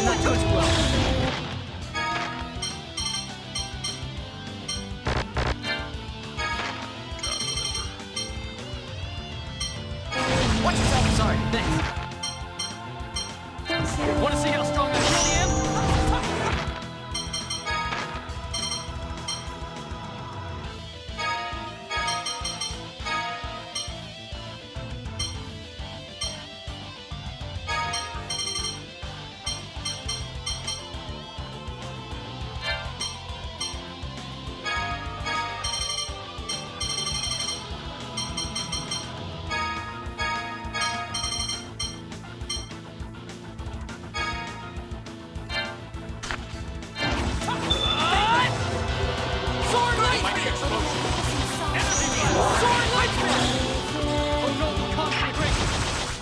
Not doing too well. Watch yourself. Sorry, thanks. Want to see how strong I really am?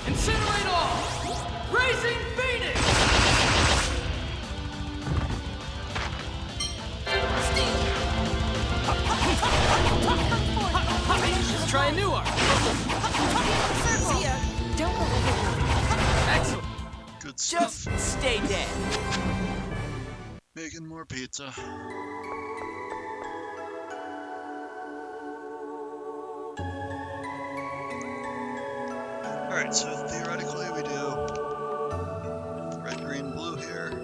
Incinerate all! Raising Phoenix! Let's try a new art. Excellent. Good stuff. Just stay dead. Making more pizza. Alright, so theoretically we do red, green, blue here.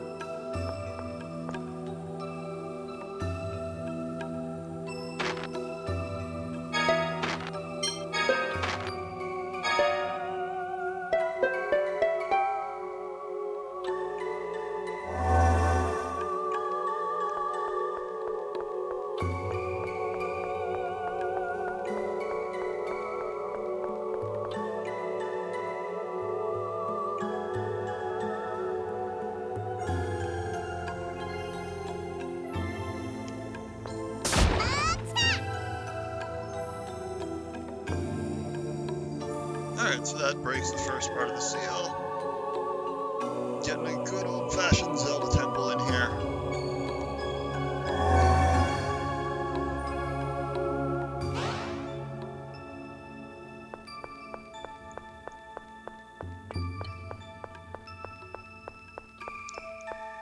Alright, so that breaks the first part of the seal. Getting a good old-fashioned Zelda temple in here.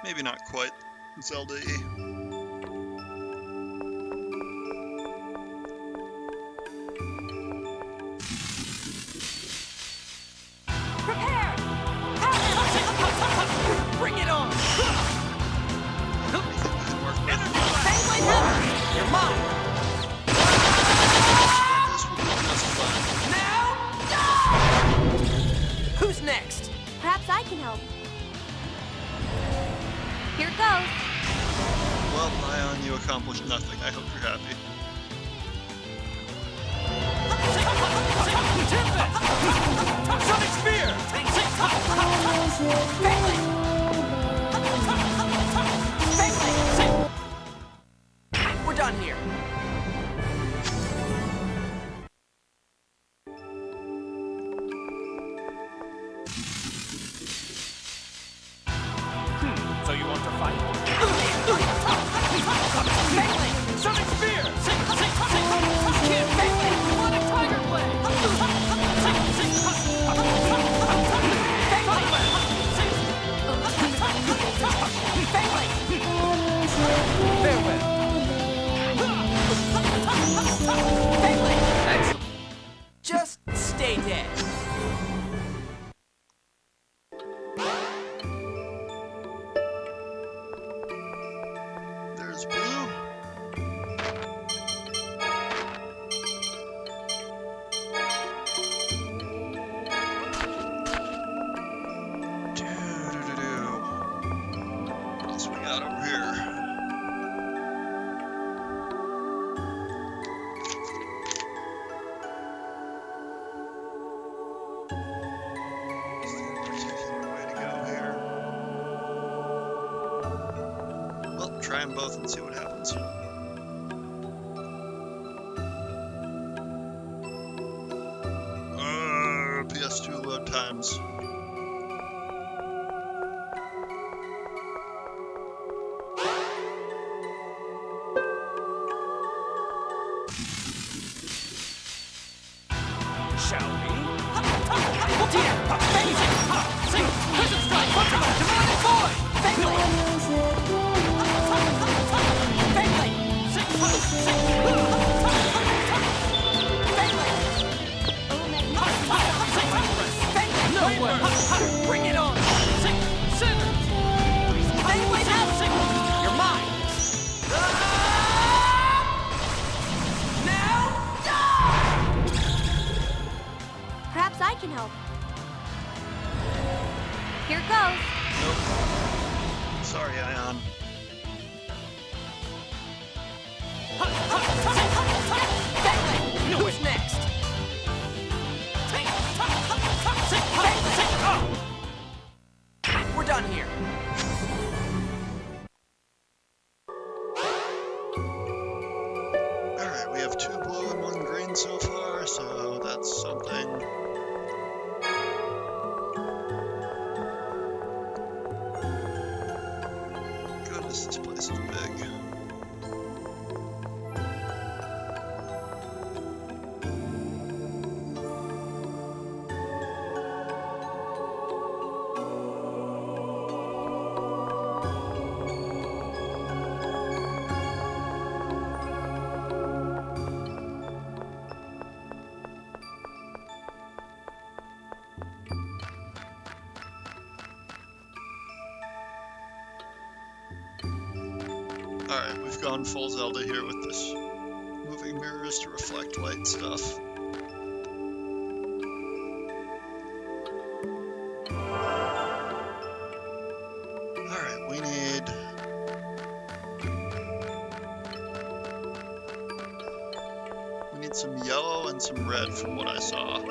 Maybe not quite Zelda-y. Bring it on! You're mine! This will be just fine. Who's next? Perhaps I can help. Here goes. Well, Ion, you accomplished nothing. I hope you're happy. Sonic Spear! We're done here. So you want to fight? here. Is there a particular way to go here? Well, try them both and see what happens. PS2 load times. Shall we? Dear, sing, prison strike, demonic void, Beyblade, sing, no way, bring it on, sing, scissors, Beyblade out, sing, you're mine. Perhaps I can help. Here goes. Nope. Sorry, Ion. Who's next? We're done here. Alright, we have 2 blue and 1 green so far, so that's something. Goodness, this place is big. Alright, we've gone full Zelda here with this moving mirrors to reflect light stuff. Alright, we need some yellow and some red from what I saw.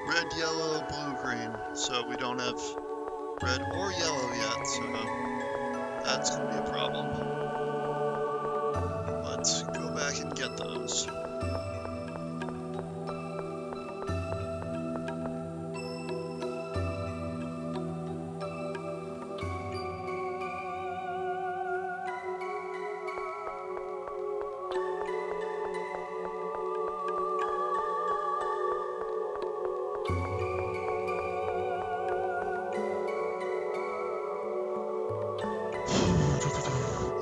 Red, yellow, blue, green. So we don't have red or yellow yet, so that's going to be a problem. Let's go back and get those.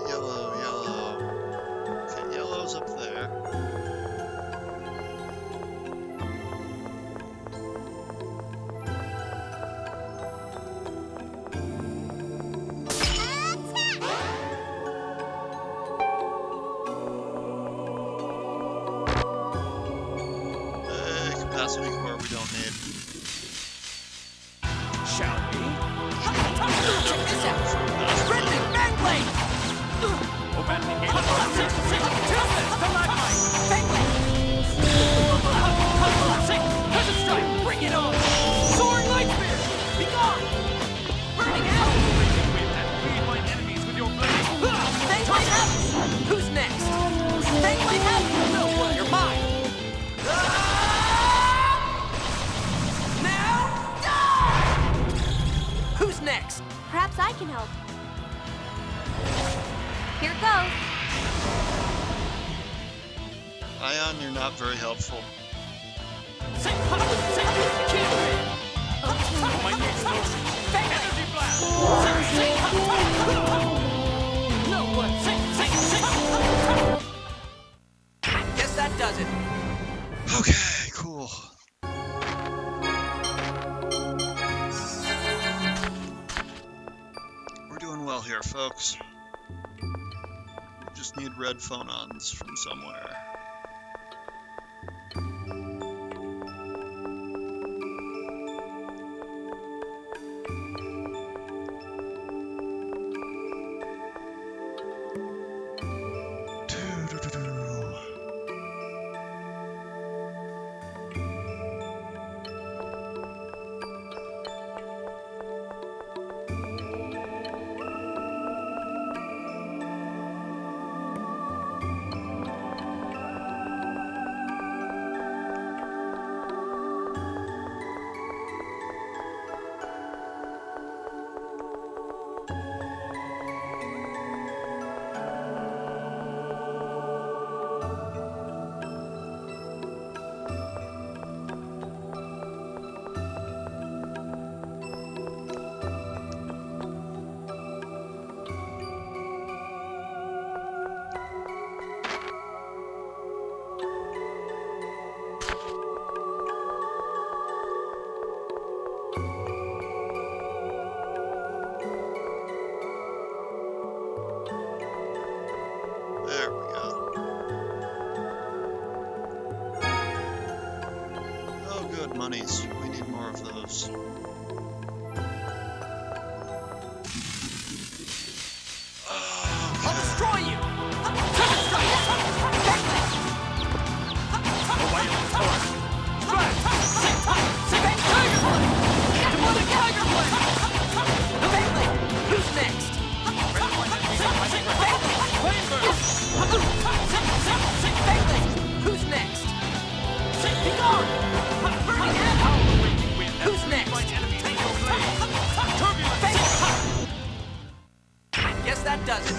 Yellow, yellow. Okay, yellow's up there. Capacity core we don't need. Shall we? Check this out! Red Beyblade! Open the gate. Prison strike! Bring it on! Soaring light spear! Be gone! Burning out! Feed my enemies with your blade! Beyblade out! Who's next? Beyblade out! No way! You're mine! Now? Who's next? Perhaps I can help. Ion, you're not very helpful. Energy blast! No one! Guess that does it. Okay, cool. We're doing well here, folks. We just need red phonons from somewhere. There we go. Oh, good, monies. We need more of those. I'll destroy you! Tiger strike! Violent torrent! Strike! Tiger blade! Demonic tiger blade! Melee! Who's next? Flame burst! Melee! Who's next? Be gone! Burning hand! Who's next? Turbulence! Guess that does it.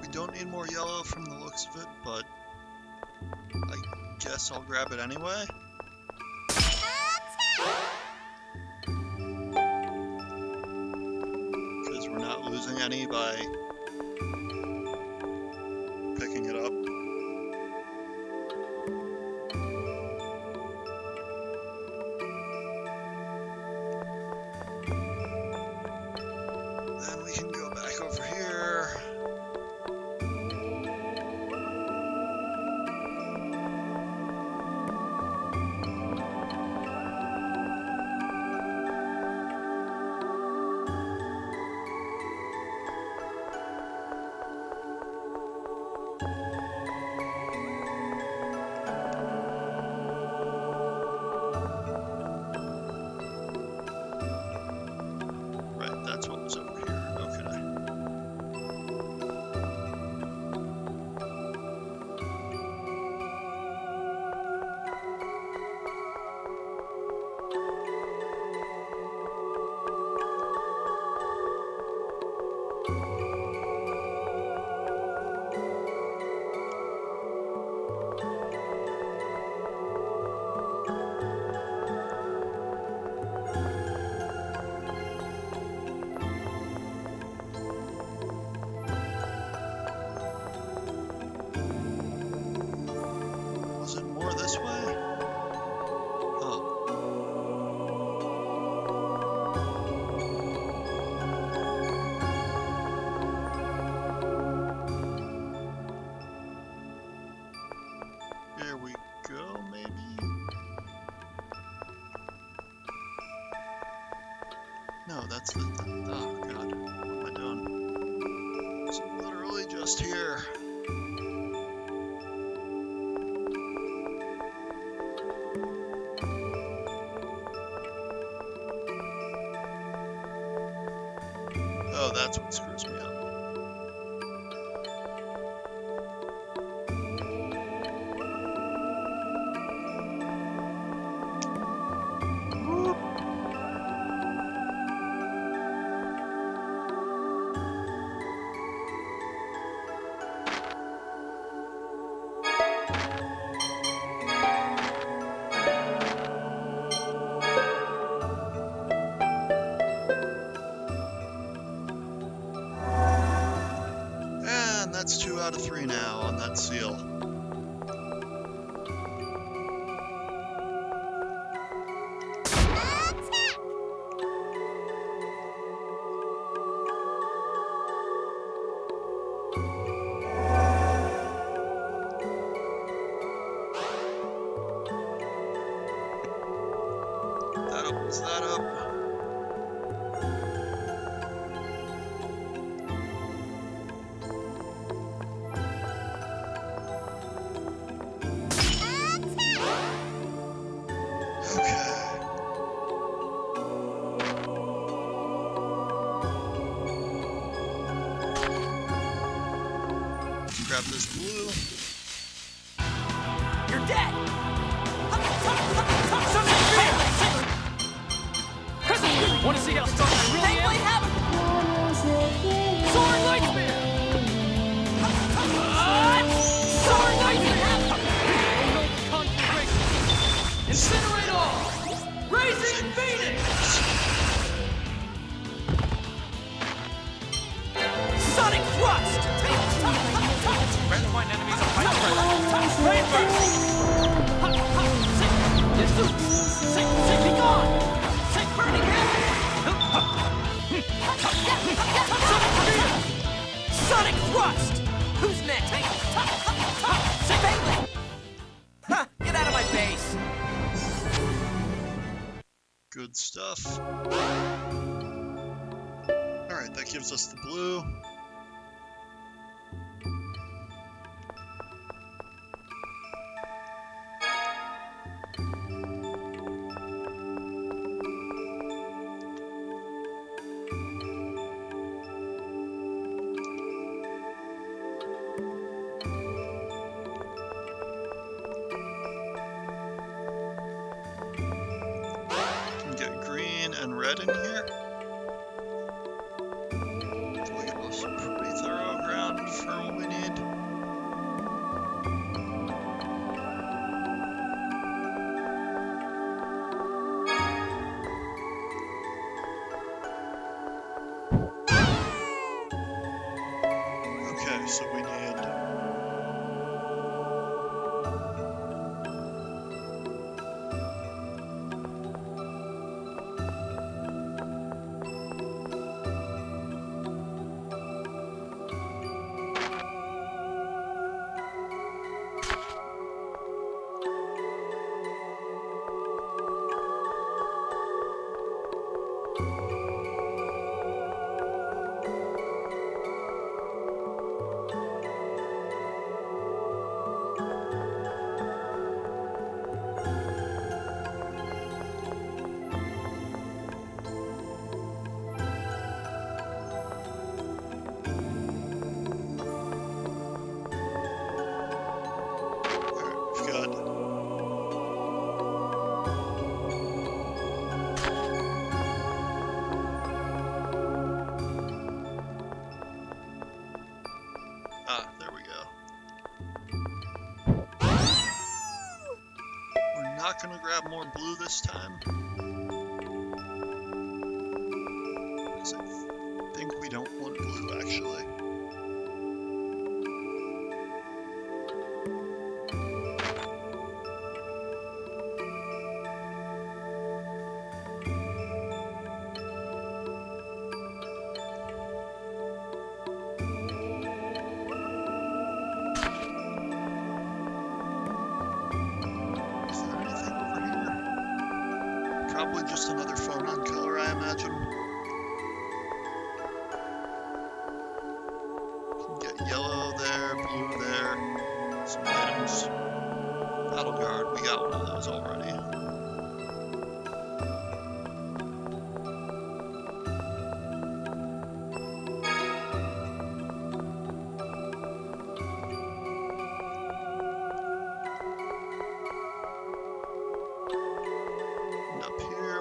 We don't need more yellow from the looks of it, but I guess I'll grab it anyway. Because we're not losing any by picking it up. Then we can go back over here. Right, that's what was over here. Okay. Was it more this way? Oh. Here we go, maybe? No, that's the... Oh, God. What am I doing? It's literally just here. Oh, that's what screws me up. that's 2 out of 3 now on that seal. That opens that up. Grab this blue. You're dead! Want to see how strong I really am? Soaring Light Spear! Soaring Light Spear! Conflagration! Incinerate all! Raising Phoenix! Sonic Thrust! Find enemies on my Rain Burst! Be gone! Burning Sonic Thrust! Who's next? Bailey! Get out of my base! Good stuff. Alright, that gives us the blue. And red in here. So we get this pretty thorough ground for what we need. Okay, so we need not gonna grab more blue this time. Because I think we don't want blue actually. Probably just another phonon killer, I imagine. Can get yellow there, blue there, some items. Battle Guard, we got one of those already.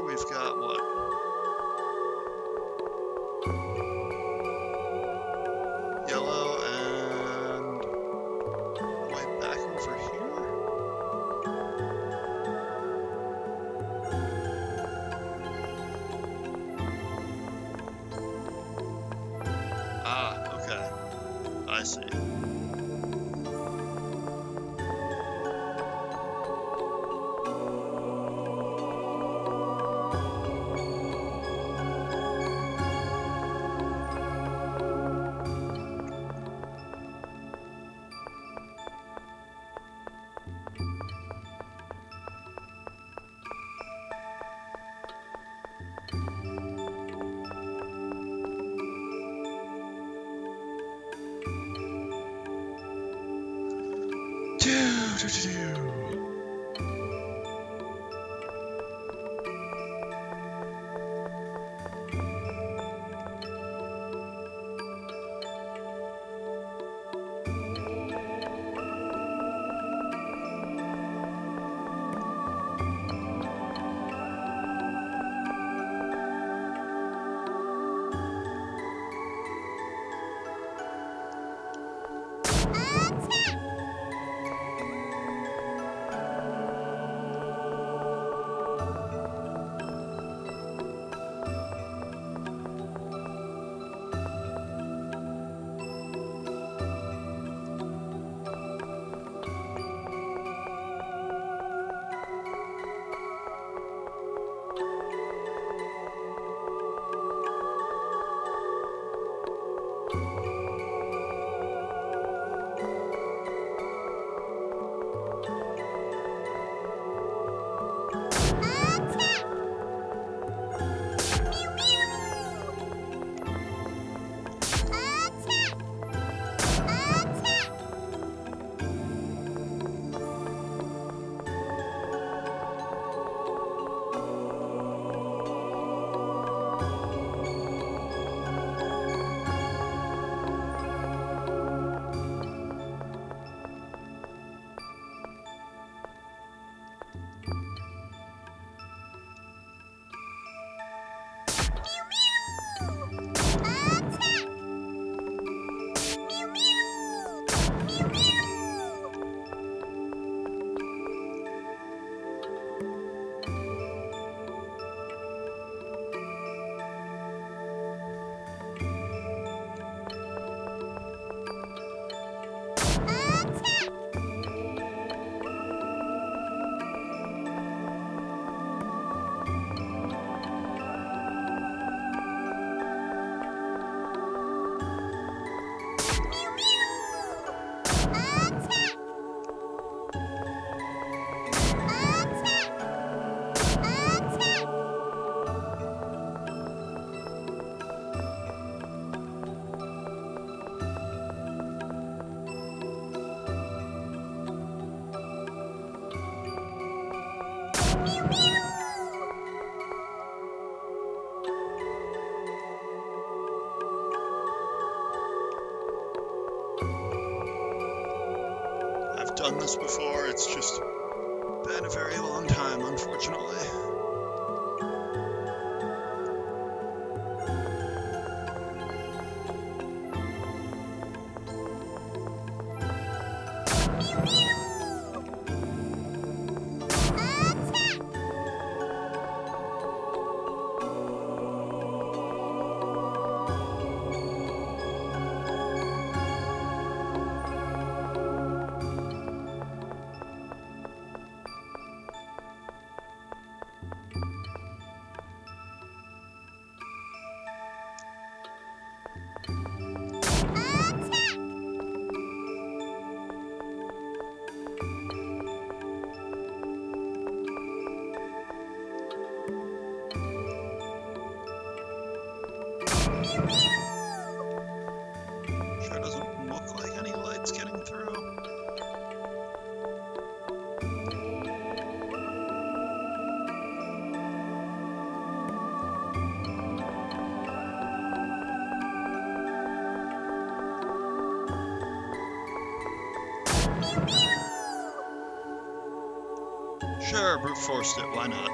We've got what? Yellow and see. Done this before, it's just been a very long time, unfortunately. Sure doesn't look like any light's getting through. Sure, brute forced it, why not?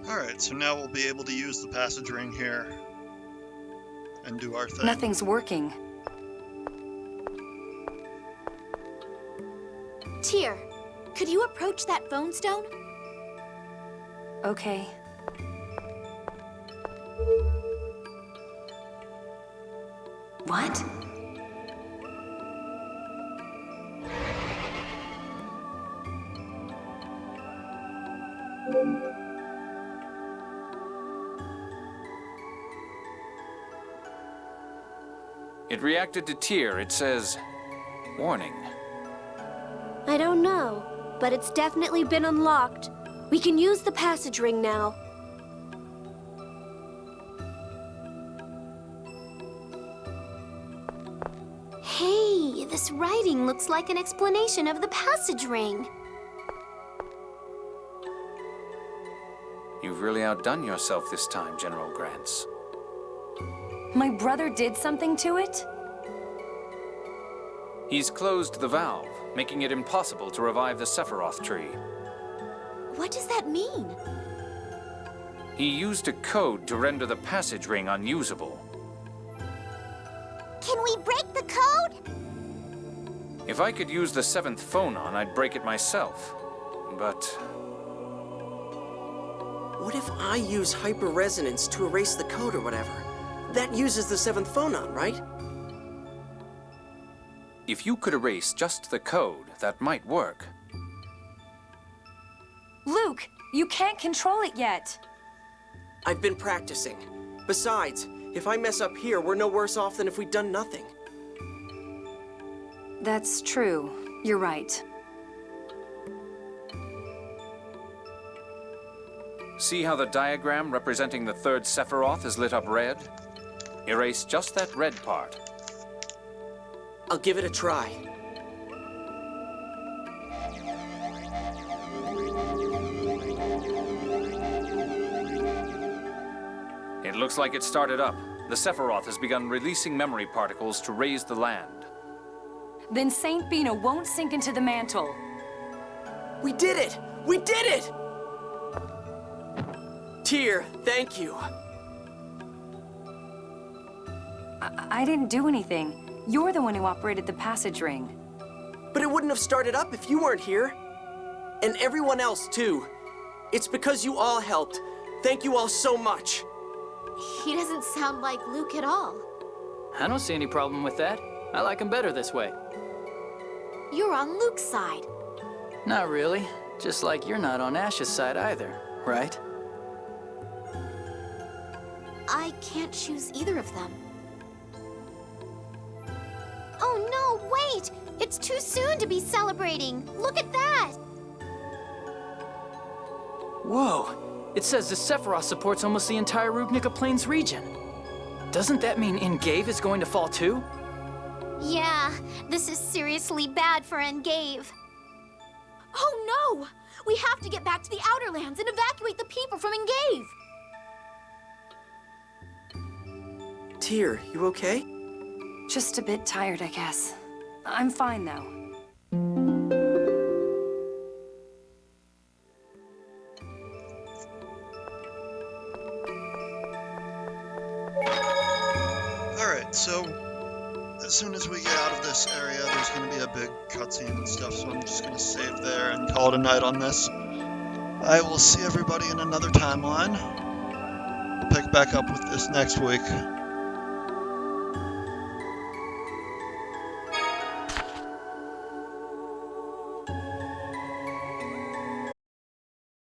Alright, so now we'll be able to use the passage ring here and do our thing. Nothing's working. Tyr, could you approach that phone stone? Okay. What? It reacted to Tyr. It says, warning. I don't know, but it's definitely been unlocked. We can use the passage ring now. Hey, this writing looks like an explanation of the passage ring. You've really outdone yourself this time, General Grants. My brother did something to it? He's closed the valve, making it impossible to revive the Sephiroth tree. What does that mean? He used a code to render the passage ring unusable. Can we break the code? If I could use the 7th phonon, I'd break it myself. But What if I use hyper-resonance to erase the code or whatever? That uses the 7th phonon, right? if you could erase just the code, that might work. Luke, you can't control it yet. I've been practicing. Besides, if I mess up here, we're no worse off than if we'd done nothing. That's true. You're right. See how the diagram representing the 3rd Sephiroth is lit up red? Erase just that red part. I'll give it a try. It looks like it started up. The Sephiroth has begun releasing memory particles to raise the land. Then Saint Bina won't sink into the mantle. We did it! We did it! Tyr, thank you. I didn't do anything. You're the one who operated the passage ring. But it wouldn't have started up if you weren't here. And everyone else, too. It's because you all helped. Thank you all so much. He doesn't sound like Luke at all. I don't see any problem with that. I like him better this way. You're on Luke's side. Not really. Just like you're not on Ash's side either, right? I can't choose either of them. Oh no, wait! It's too soon to be celebrating. Look at that! Whoa! It says the Sephiroth supports almost the entire Rupnica Plains region. Doesn't that mean Ingave is going to fall too? Yeah, this is seriously bad for Engave. Oh no! We have to get back to the Outer Lands and evacuate the people from Engave! Tyr, you okay? Just a bit tired, I guess. I'm fine, though. Alright, so as soon as we get out of this area, there's going to be a big cutscene and stuff, so I'm just going to save there and call it a night on this. I will see everybody in another timeline. We'll pick back up with this next week.